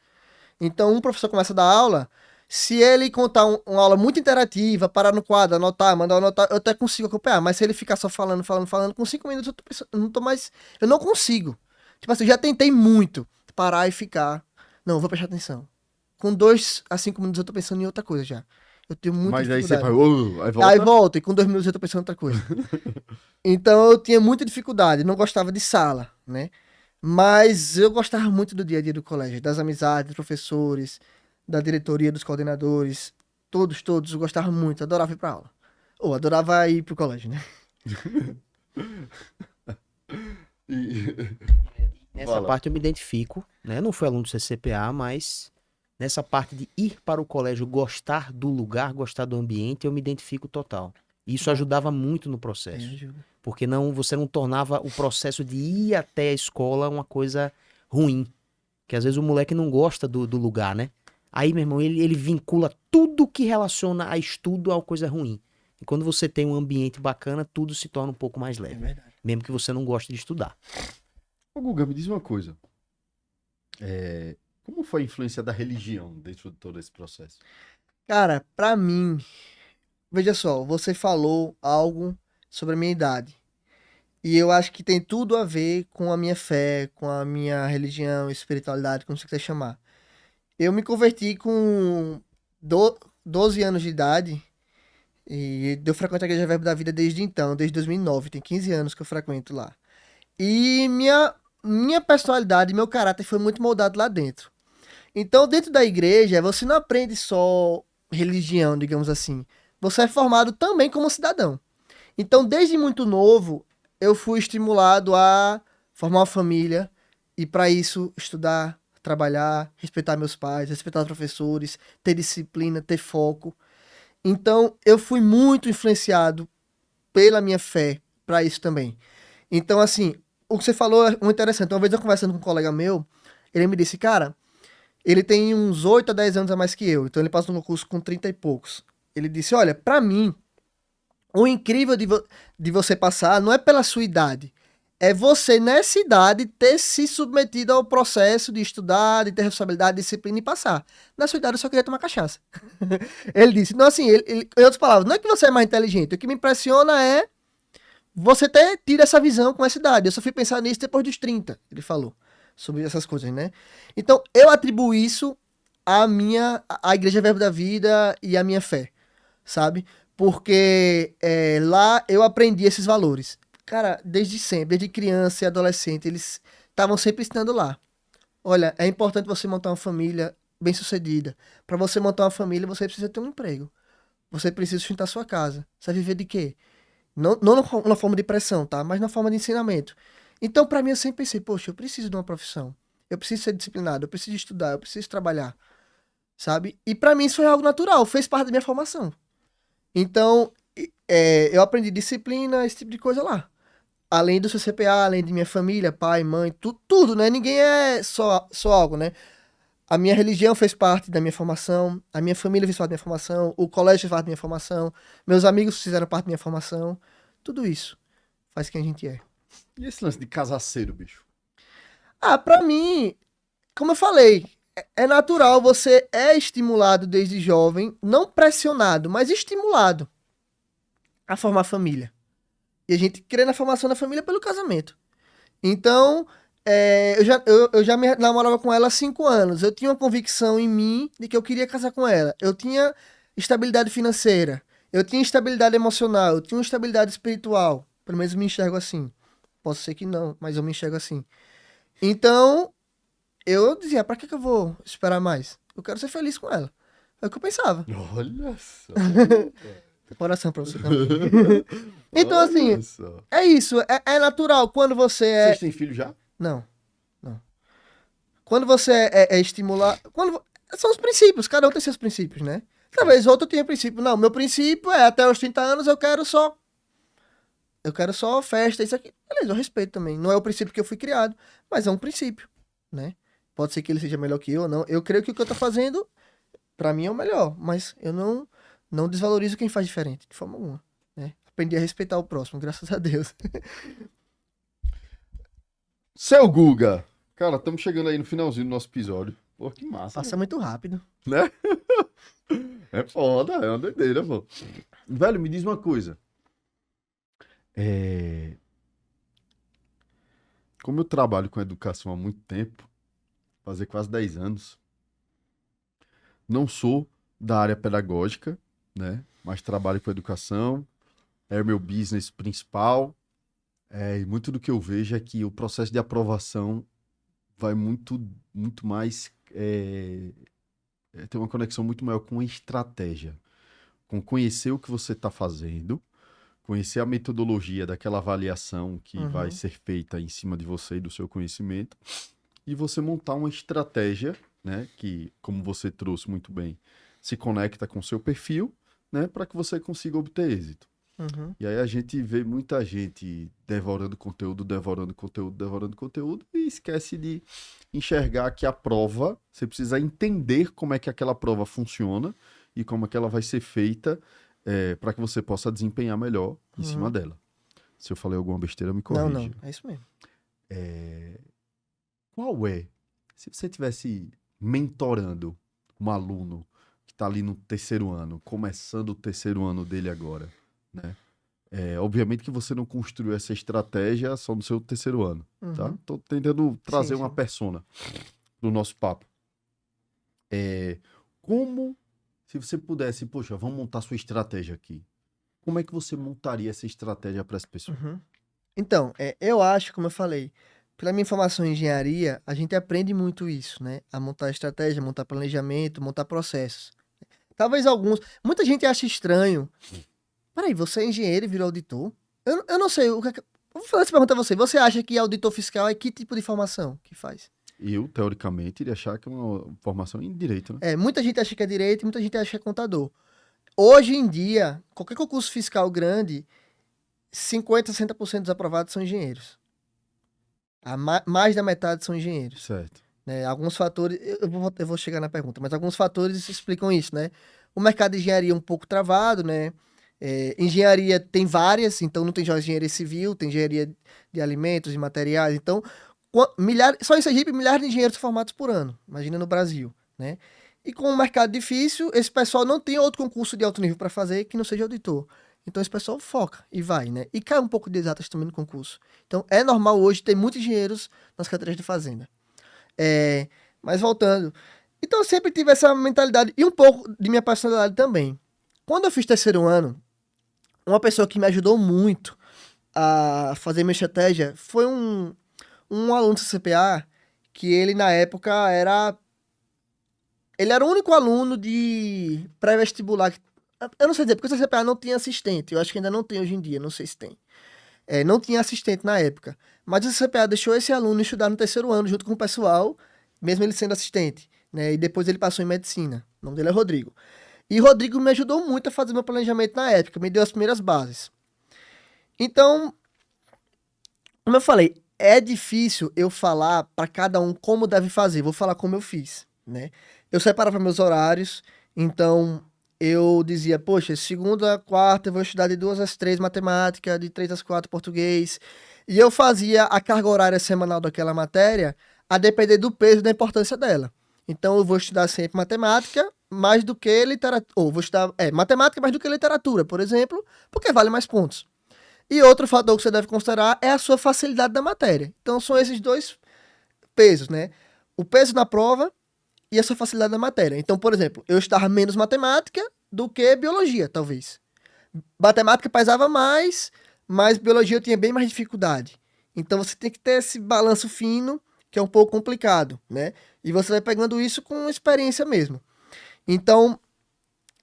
Então, um professor começa a dar aula, se ele contar uma aula muito interativa, parar no quadro, anotar, mandar anotar, eu até consigo acompanhar. Mas se ele ficar só falando, com 5 minutos eu tô pensando, eu não consigo. Tipo assim, eu já tentei muito parar e ficar. Não, eu vou prestar atenção. Com 2 a 5 minutos eu tô pensando em outra coisa já. Eu tenho muita dificuldade. Aí você vai, aí volta, e com 2 minutos eu tô pensando em outra coisa. Então eu tinha muita dificuldade, não gostava de sala, né? Mas eu gostava muito do dia a dia do colégio, das amizades, dos professores, da diretoria, dos coordenadores, todos, eu gostava muito, adorava ir pra aula. Ou adorava ir pro colégio, né? Nessa parte eu me identifico, né? Eu não fui aluno do CCPA, mas nessa parte de ir para o colégio, gostar do lugar, gostar do ambiente, eu me identifico total. Isso ajudava muito no processo. Porque você não tornava o processo de ir até a escola uma coisa ruim. Que às vezes o moleque não gosta do lugar, né? Aí, meu irmão, ele vincula tudo que relaciona a estudo a uma coisa ruim. E quando você tem um ambiente bacana, tudo se torna um pouco mais leve. É verdade. Mesmo que você não goste de estudar. Ô, Guga, me diz uma coisa. Como foi a influência da religião dentro de todo esse processo? Cara, pra mim... Veja só, você falou algo sobre a minha idade. E eu acho que tem tudo a ver com a minha fé, com a minha religião, espiritualidade, como você quiser chamar. Eu me converti com 12 anos de idade e eu frequento a Igreja Verbo da Vida desde então, desde 2009. Tem 15 anos que eu frequento lá. E minha personalidade, meu caráter foi muito moldado lá dentro. Então, dentro da igreja, você não aprende só religião, digamos assim. Você é formado também como cidadão. Então, desde muito novo, eu fui estimulado a formar uma família e, para isso, estudar, trabalhar, respeitar meus pais, respeitar os professores, ter disciplina, ter foco. Então, eu fui muito influenciado pela minha fé para isso também. Então, assim, o que você falou é muito interessante. Uma vez eu conversando com um colega meu, ele me disse, cara, ele tem uns 8 a 10 anos a mais que eu, então ele passou no concurso com 30 e poucos. Ele disse, olha, pra mim, o incrível de você passar não é pela sua idade, é você, nessa idade, ter se submetido ao processo de estudar, de ter responsabilidade, disciplina e passar. Na sua idade, eu só queria tomar cachaça. Ele disse, não, assim, em outras palavras, não é que você é mais inteligente, o que me impressiona é você ter tido essa visão com essa idade. Eu só fui pensar nisso depois dos 30, ele falou, sobre essas coisas, né? Então, eu atribuo isso à Igreja Verbo da Vida e à minha fé, sabe? Porque lá eu aprendi esses valores. Cara, desde sempre, desde criança e adolescente, eles estavam sempre ensinando lá. Olha, é importante você montar uma família bem-sucedida. Para você montar uma família, você precisa ter um emprego. Você precisa sustentar sua casa. Você vai viver de quê? Não na forma de pressão, tá? Mas na forma de ensinamento. Então, para mim, eu sempre pensei, poxa, eu preciso de uma profissão. Eu preciso ser disciplinado, eu preciso estudar, eu preciso trabalhar. Sabe? E para mim isso foi algo natural, fez parte da minha formação. Então, eu aprendi disciplina, esse tipo de coisa lá. Além do seu CPA, além de minha família, pai, mãe, tudo, né? Ninguém é só algo, né? A minha religião fez parte da minha formação, a minha família fez parte da minha formação, o colégio fez parte da minha formação, meus amigos fizeram parte da minha formação. Tudo isso faz quem a gente é. E esse lance de casar cedo, bicho? Pra mim, como eu falei, é natural, você é estimulado desde jovem, não pressionado, mas estimulado a formar família. E a gente crê na formação da família pelo casamento. Então, eu já me namorava com ela há 5 anos. Eu tinha uma convicção em mim de que eu queria casar com ela. Eu tinha estabilidade financeira. Eu tinha estabilidade emocional. Eu tinha uma estabilidade espiritual. Pelo menos eu me enxergo assim. Posso ser que não, mas eu me enxergo assim. Então, eu dizia, pra que eu vou esperar mais? Eu quero ser feliz com ela. É o que eu pensava. Olha só. Coração pra você também. Então, assim, é isso. É natural. Quando você é... Vocês têm filho já? Não. Quando você é estimular... São os princípios. Cada um tem seus princípios, né? Talvez outro tenha princípio. Não, meu princípio é até os 30 anos eu quero só festa, isso aqui. Beleza, eu respeito também. Não é o princípio que eu fui criado, mas é um princípio, né? Pode ser que ele seja melhor que eu ou não. Eu creio que o que eu tô fazendo, pra mim, é o melhor. Mas eu não desvalorizo quem faz diferente, de forma alguma, né? Aprendi a respeitar o próximo, graças a Deus. Seu Guga. Cara, estamos chegando aí no finalzinho do nosso episódio. Pô, que massa. Passa muito rápido. Né? É foda, é uma doideira, pô. Velho, me diz uma coisa. Como eu trabalho com educação há muito tempo, fazer quase 10 anos, não sou da área pedagógica, né? Mas trabalho com educação, é o meu business principal. E muito do que eu vejo é que o processo de aprovação vai muito mais... tem uma conexão muito maior com a estratégia, com conhecer o que você está fazendo, conhecer a metodologia daquela avaliação que vai ser feita em cima de você e do seu conhecimento, e você montar uma estratégia, né, que, como você trouxe muito bem, se conecta com o seu perfil, né, para que você consiga obter êxito. E aí a gente vê muita gente devorando conteúdo e esquece de enxergar que a prova, você precisa entender como é que aquela prova funciona e como é que ela vai ser feita para que você possa desempenhar melhor em cima dela. Se eu falei alguma besteira, me corrija. Não, é isso mesmo. Qual é, se você estivesse mentorando um aluno que está ali no 3º ano, começando o 3º ano dele agora, né? Obviamente que você não construiu essa estratégia só no seu 3º ano, tá? Tô tentando trazer uma persona pro nosso papo. Como, se você pudesse, poxa, vamos montar sua estratégia aqui. Como é que você montaria essa estratégia para as pessoas? Então, eu acho, como eu falei, pela minha formação em engenharia, a gente aprende muito isso, né? A montar estratégia, montar planejamento, montar processos. Talvez muita gente acha estranho. Peraí, você é engenheiro e virou auditor? Eu não sei, vou fazer essa pergunta a você. Você acha que auditor fiscal é que tipo de formação que faz? Eu, teoricamente, iria achar que é uma formação em direito, né? Muita gente acha que é direito e muita gente acha que é contador. Hoje em dia, qualquer concurso fiscal grande, 50%, 60% dos aprovados são engenheiros. Mais da metade são engenheiros. Certo. Né? Alguns fatores, eu vou chegar na pergunta, mas alguns fatores explicam isso, né? O mercado de engenharia é um pouco travado, né? Engenharia tem várias, então não tem só engenharia civil, tem engenharia de alimentos e materiais. Então, só em Sergipe, milhares de engenheiros formados por ano. Imagina no Brasil, né? E com um mercado difícil, esse pessoal não tem outro concurso de alto nível para fazer que não seja auditor. Então, esse pessoal foca e vai, né? E cai um pouco de exatas também no concurso. Então, é normal hoje ter muitos engenheiros nas carteiras de fazenda. Mas voltando. Então, eu sempre tive essa mentalidade e um pouco de minha personalidade também. Quando eu fiz 3º ano, uma pessoa que me ajudou muito a fazer minha estratégia foi um aluno do CPA que ele, na época, ele era o único aluno de pré-vestibular. Eu não sei dizer, porque o CPA não tinha assistente. Eu acho que ainda não tem hoje em dia, não sei se tem. Não tinha assistente na época. Mas o CPA deixou esse aluno estudar no 3º ano junto com o pessoal, mesmo ele sendo assistente, né? E depois ele passou em medicina. O nome dele é Rodrigo. E Rodrigo me ajudou muito a fazer meu planejamento na época, me deu as primeiras bases. Então, como eu falei, é difícil eu falar para cada um como deve fazer. Vou falar como eu fiz, né? Eu separava meus horários, então eu dizia, poxa, segunda, quarta eu vou estudar de 2 às 3 matemática, de 3 às 4 português. E eu fazia a carga horária semanal daquela matéria a depender do peso e da importância dela. Então eu vou estudar sempre matemática mais do que literatura, ou vou estudar matemática mais do que literatura, por exemplo, porque vale mais pontos. E outro fator que você deve considerar é a sua facilidade da matéria. Então são esses dois pesos, né? O peso na prova e a sua facilidade da matéria. Então, por exemplo, eu estudava menos matemática do que biologia, talvez. Matemática pesava mais, mas biologia eu tinha bem mais dificuldade. Então você tem que ter esse balanço fino, que é um pouco complicado, né? E você vai pegando isso com experiência mesmo. Então,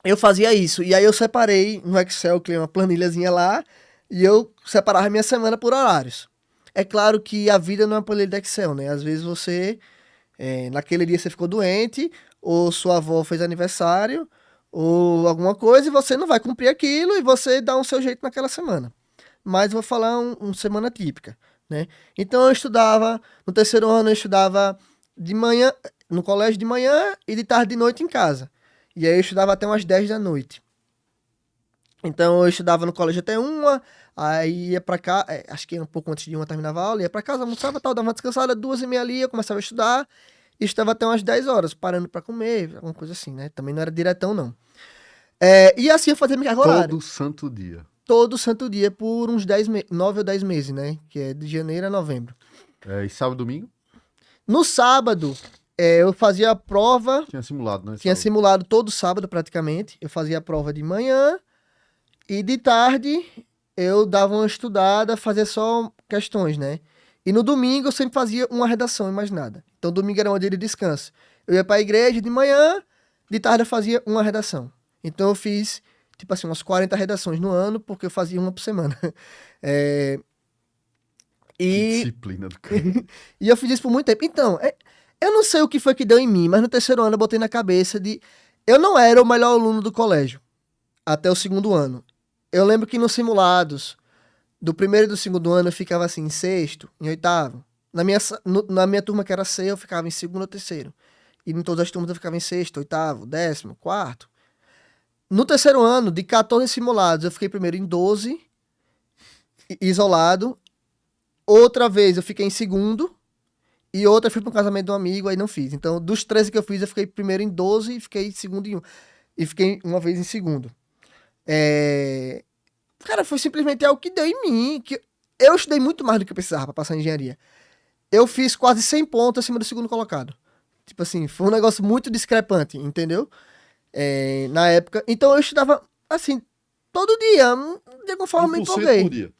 eu fazia isso. E aí eu separei no Excel, criei uma planilhazinha lá, e eu separava a minha semana por horários. É claro que a vida não é uma planilha de Excel, né? Às vezes você, naquele dia você ficou doente, ou sua avó fez aniversário, ou alguma coisa, e você não vai cumprir aquilo, e você dá um seu jeito naquela semana. Mas vou falar uma semana típica, né? Então eu estudava, no terceiro ano eu estudava de manhã, no colégio de manhã, e de tarde e de noite em casa. E aí eu estudava até umas 10 da noite. Então eu estudava no colégio até 1h, aí ia pra cá, acho que um pouco antes de 1h terminava a aula, ia pra casa, almoçava, tal, dava uma descansada, 2h30 ali, eu começava a estudar, e estava até umas 10 horas, parando pra comer, alguma coisa assim, né? Também não era diretão, não. E assim eu fazia minha carga horária. Todo santo dia. Todo santo dia, por uns 9 ou 10 meses, né? Que é de janeiro a novembro. E sábado e domingo? No sábado, eu fazia a prova... Tinha simulado, né? Tinha sábado. simulado todo sábado, praticamente. Eu fazia a prova de manhã, e de tarde eu dava uma estudada, fazia só questões, né? E no domingo eu sempre fazia uma redação e mais nada. Então domingo era um dia de descanso. Eu ia pra igreja de manhã, de tarde eu fazia uma redação. Então eu fiz, tipo assim, umas 40 redações no ano, porque eu fazia uma por semana. Que disciplina do cara. E eu fiz isso por muito tempo. Então, eu não sei o que foi que deu em mim, mas no terceiro ano eu botei na cabeça de... Eu não era o melhor aluno do colégio, até o segundo ano. Eu lembro que nos simulados, do primeiro e do segundo ano, eu ficava assim, em sexto, em oitavo. Na minha turma que era C, eu ficava em segundo ou terceiro. E em todas as turmas eu ficava em sexto, oitavo, 10º, 4º. No terceiro ano, de 14 simulados, eu fiquei primeiro em 12, isolado. Outra vez eu fiquei em segundo, e outra eu fui para um casamento de um amigo, aí não fiz. Então, dos 13 que eu fiz, eu fiquei primeiro em 12 e fiquei segundo em 1. E fiquei uma vez em segundo. Cara, foi simplesmente algo que deu em mim, que eu estudei muito mais do que eu precisava para passar em engenharia. Eu fiz quase 100 pontos acima do segundo colocado. Tipo assim, foi um negócio muito discrepante, entendeu? Na época. Então eu estudava, assim, todo dia. De alguma forma me empolguei. Por dia.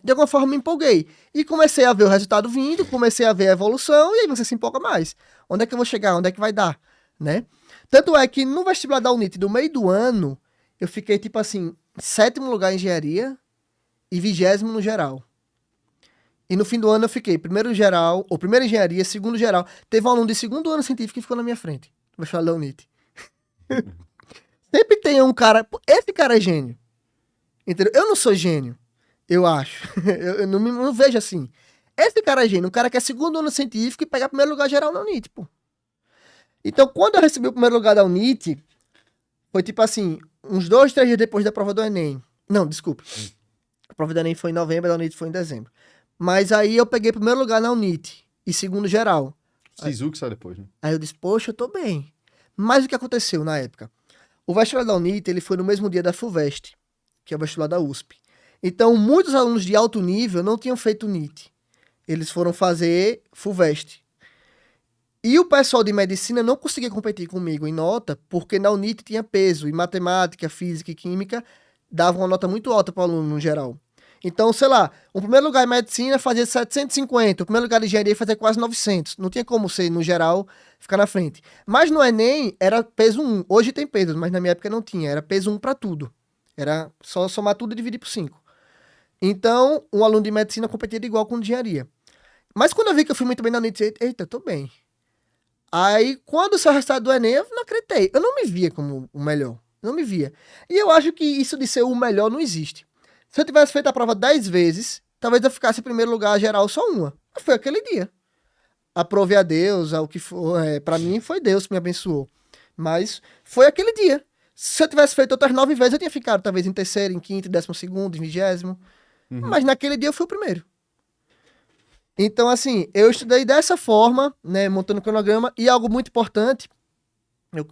De alguma forma me empolguei. E comecei a ver o resultado vindo, comecei a ver a evolução, e aí você se empolga mais. Onde é que eu vou chegar? Onde é que vai dar? Né? Tanto é que no vestibular da UNIT, do meio do ano, eu fiquei, tipo assim, 7º lugar em engenharia e 20º no geral. E no fim do ano eu fiquei primeiro geral, ou primeiro engenharia, segundo geral. Teve um aluno de segundo ano científico que ficou na minha frente. No vestibular da UNIT. Sempre tem um cara... Esse cara é gênio. Entendeu? Eu não sou gênio, eu acho. eu não vejo assim. Esse cara é gênio. Um cara que é segundo ano científico e pegar primeiro lugar geral na UNIT, pô. Então, quando eu recebi o primeiro lugar da UNIT, foi tipo assim, uns 2, 3 dias depois da prova do Enem. Não, desculpa. A prova do Enem foi em novembro, a da UNIT foi em dezembro. Mas aí eu peguei primeiro lugar na UNIT e segundo geral. Sisu que sai depois, né? Aí eu disse, poxa, eu tô bem. Mas o que aconteceu na época? O vestibular da UNIT, ele foi no mesmo dia da FUVEST, que é o vestibular da USP. Então, muitos alunos de alto nível não tinham feito UNIT. Eles foram fazer FUVEST. E o pessoal de medicina não conseguia competir comigo em nota, porque na UNIT tinha peso, e matemática, física e química davam uma nota muito alta para o aluno no geral. Então, sei lá, o primeiro lugar em medicina fazia 750, o primeiro lugar em engenharia fazia quase 900. Não tinha como você, no geral, ficar na frente. Mas no Enem era peso 1. Hoje tem peso, mas na minha época não tinha. Era peso 1 para tudo. Era só somar tudo e dividir por 5. Então, um aluno de medicina competia igual com engenharia. Mas quando eu vi que eu fui muito bem na UNIT, eita, eu tô bem. Aí, quando saiu o resultado do Enem, eu não acreditei. Eu não me via como o melhor. Não me via. E eu acho que isso de ser o melhor não existe. Se eu tivesse feito a prova 10 vezes, talvez eu ficasse em primeiro lugar geral só uma. Mas foi aquele dia. Aprove a Deus, ao que for. Pra mim foi Deus que me abençoou. Mas foi aquele dia. Se eu tivesse feito outras 9 vezes, eu tinha ficado talvez em terceiro, em quinto, em 12º, em 20º. Mas naquele dia eu fui o primeiro. Então, assim, eu estudei dessa forma, né, montando o cronograma, e algo muito importante,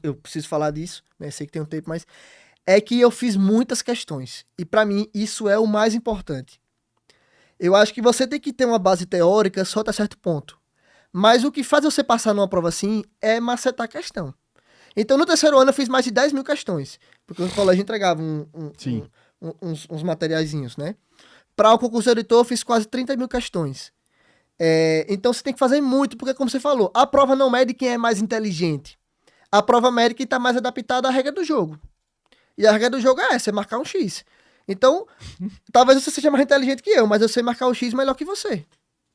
eu preciso falar disso, né, sei que tem um tempo, mas é que eu fiz muitas questões. E pra mim, isso é o mais importante. Eu acho que você tem que ter uma base teórica só até certo ponto. Mas o que faz você passar numa prova assim é macetar a questão. Então, no terceiro ano, eu fiz mais de 10 mil questões. Porque o colégio entregava uns materiaizinhos, né? Para o concurso de editor, eu fiz quase 30 mil questões. Então, você tem que fazer muito, porque, como você falou, a prova não mede quem é mais inteligente. A prova mede quem está mais adaptado à regra do jogo. E a regra do jogo é essa, é marcar um X. Então, talvez você seja mais inteligente que eu, mas eu sei marcar o X melhor que você.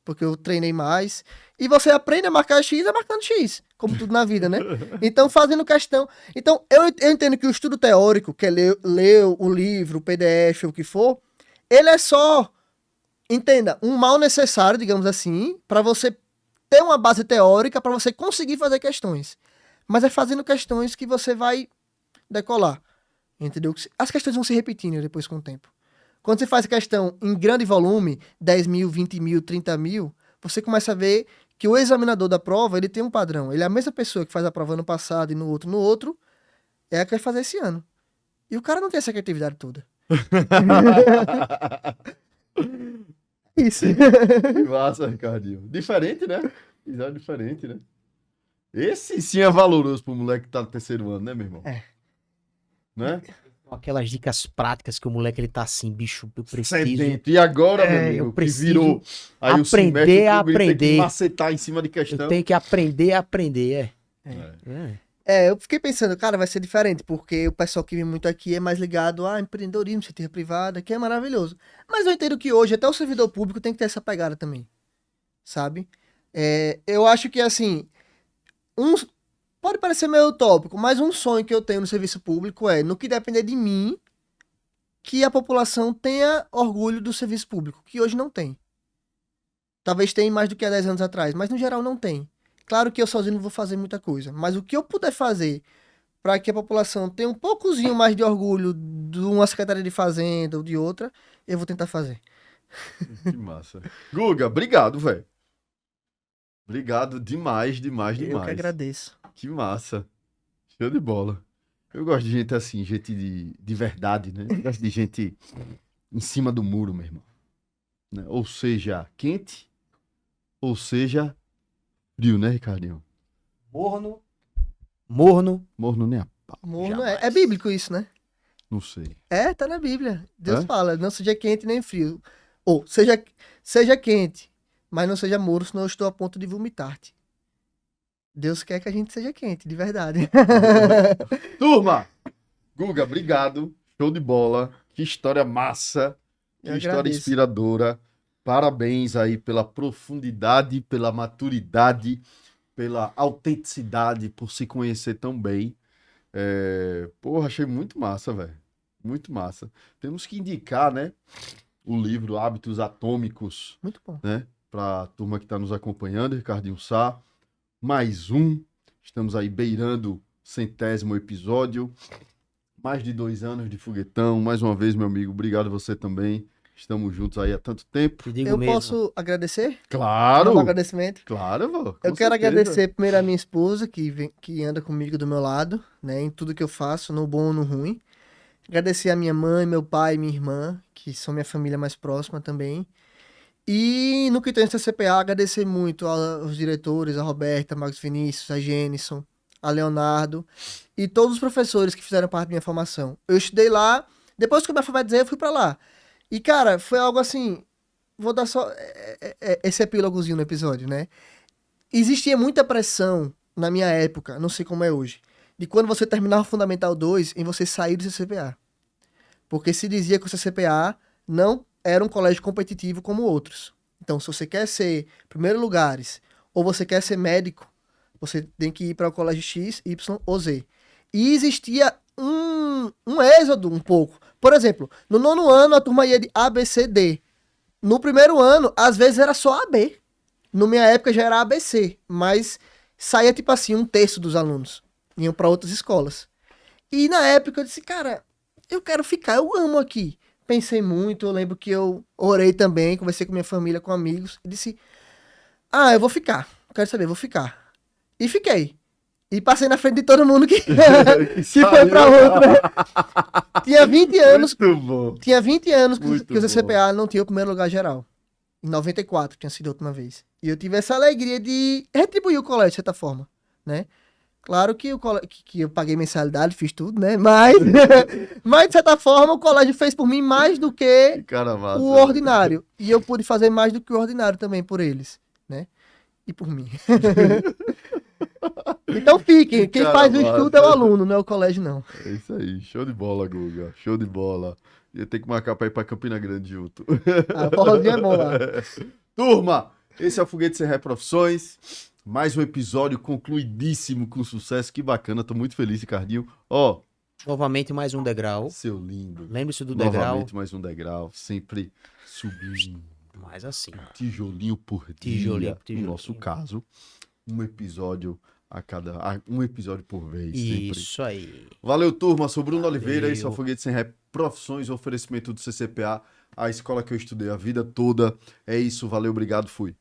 Porque eu treinei mais. E você aprende a marcar X marcando X. Como tudo na vida, né? Então, fazendo questão... Então, eu entendo que o estudo teórico, que é ler o livro, o PDF, o que for, ele é só, entenda, um mal necessário, digamos assim, para você ter uma base teórica, para você conseguir fazer questões. Mas é fazendo questões que você vai decolar. Entendeu? As questões vão se repetindo depois com o tempo. Quando você faz questão em grande volume, 10 mil, 20 mil, 30 mil, você começa a ver que o examinador da prova, ele tem um padrão. Ele é a mesma pessoa que faz a prova no passado e no outro, é a que vai fazer esse ano. E o cara não tem essa criatividade toda. Isso. Que massa, Ricardinho. Diferente, né? Exato, diferente, né? Esse sim é valoroso pro moleque que tá no terceiro ano, né, meu irmão? Né? Aquelas dicas práticas que o moleque ele tá assim, bicho, eu preciso. Sedento. E agora, meu amigo, eu preciso que virou aí aprender a tem que aprender. macetar em cima de questão. Eu tenho que aprender a aprender, eu fiquei pensando, cara, vai ser diferente, porque o pessoal que vem muito aqui é mais ligado a empreendedorismo, iniciativa privada, que é maravilhoso. Mas eu entendo que hoje até o servidor público tem que ter essa pegada também, sabe? Eu acho que, assim, pode parecer meio utópico, mas um sonho que eu tenho no serviço público é, no que depender de mim, que a população tenha orgulho do serviço público, que hoje não tem. Talvez tenha mais do que há 10 anos atrás, mas no geral não tem. Claro que eu sozinho não vou fazer muita coisa, mas o que eu puder fazer para que a população tenha um poucozinho mais de orgulho de uma Secretaria de Fazenda ou de outra, eu vou tentar fazer. Que massa. Guga, obrigado, velho. Obrigado demais. Eu que agradeço. Que massa. Show de bola. Eu gosto de gente assim, gente de verdade, né? Eu gosto de gente em cima do muro, meu irmão. Né? Ou seja, quente, ou seja, frio, né, Ricardinho? Morno. Morno nem a pau. Morno é bíblico isso, né? Não sei. Tá na Bíblia. Deus fala, não seja quente nem frio. Ou, seja quente, mas não seja morno, senão eu estou a ponto de vomitar-te. Deus quer que a gente seja quente, de verdade. Turma! Guga, obrigado. Show de bola. Que história massa. Que história inspiradora. Parabéns aí pela profundidade, pela maturidade, pela autenticidade, por se conhecer tão bem. Porra, achei muito massa, velho. Muito massa. Temos que indicar, né, o livro Hábitos Atômicos. Muito bom. Né, para a turma que está nos acompanhando, Ricardinho Sá. Mais um. Estamos aí beirando 100º episódio. Mais de 2 anos de foguetão. Mais uma vez, meu amigo, obrigado a você também. Estamos juntos aí há tanto tempo. Eu posso agradecer? Claro! Um agradecimento? Claro, vô. Eu quero agradecer primeiro a minha esposa, que anda comigo do meu lado, né, em tudo que eu faço, no bom ou no ruim. Agradecer a minha mãe, meu pai, minha irmã, que são minha família mais próxima também. E no que tem CCPA, agradecer muito aos diretores, a Roberta, a Marcos Vinícius, a Jenison, a Leonardo e todos os professores que fizeram parte da minha formação. Eu estudei lá, depois que eu me alfabetizei, eu fui pra lá. E, cara, foi algo assim, vou dar só esse epílogozinho no episódio, né? Existia muita pressão na minha época, não sei como é hoje, de quando você terminava o Fundamental 2, em você sair do CCPA. Porque se dizia que o CCPA não era um colégio competitivo como outros. Então, se você quer ser primeiro lugares, ou você quer ser médico, você tem que ir para o colégio X, Y ou Z. E existia um êxodo um pouco. Por exemplo, no 9º ano a turma ia de A, B, C, D. No 1º ano, às vezes era só AB. Na minha época já era ABC, mas saía tipo assim, 1/3 dos alunos iam para outras escolas. E na época eu disse, cara, eu quero ficar, eu amo aqui. Pensei muito, eu lembro que eu orei também, conversei com minha família, com amigos, e disse, eu vou ficar, quero saber, vou ficar. E fiquei. E passei na frente de todo mundo que foi pra outra. Tinha 20 anos. Muito bom. Tinha 20 anos Muito que o bom. CCPA não tinha o primeiro lugar geral. Em 94 tinha sido a última vez. E eu tive essa alegria de retribuir o colégio, de certa forma, né? Claro que, que eu paguei mensalidade, fiz tudo, né? Mas, de certa forma, o colégio fez por mim mais do que Cara massa, o ordinário. E eu pude fazer mais do que o ordinário também por eles, né? E por mim. Então fiquem, quem Cara faz o massa. estudo é o aluno, não é o colégio, não. É isso aí, show de bola, Guga. Show de bola. Ia ter que marcar pra ir pra Campina Grande junto. Forrozinho é bom lá. Turma, esse é o Foguete Sem Ré Profissões. Mais um episódio concluidíssimo com sucesso. Que bacana, tô muito feliz, Ricardinho. Ó, Novamente mais um degrau. seu lindo. Lembre-se do degrau. Novamente mais um degrau, sempre subindo. Mas assim. Tijolinho por dia. Tijolinho por tijolinho. No nosso caso, um episódio um episódio por vez. Sempre. Isso aí. Valeu, turma. Sou Bruno Valeu. Oliveira. Esse é o Foguete Sem Ré Profissões, oferecimento do CCPA, a escola que eu estudei a vida toda. É isso, valeu, obrigado, fui.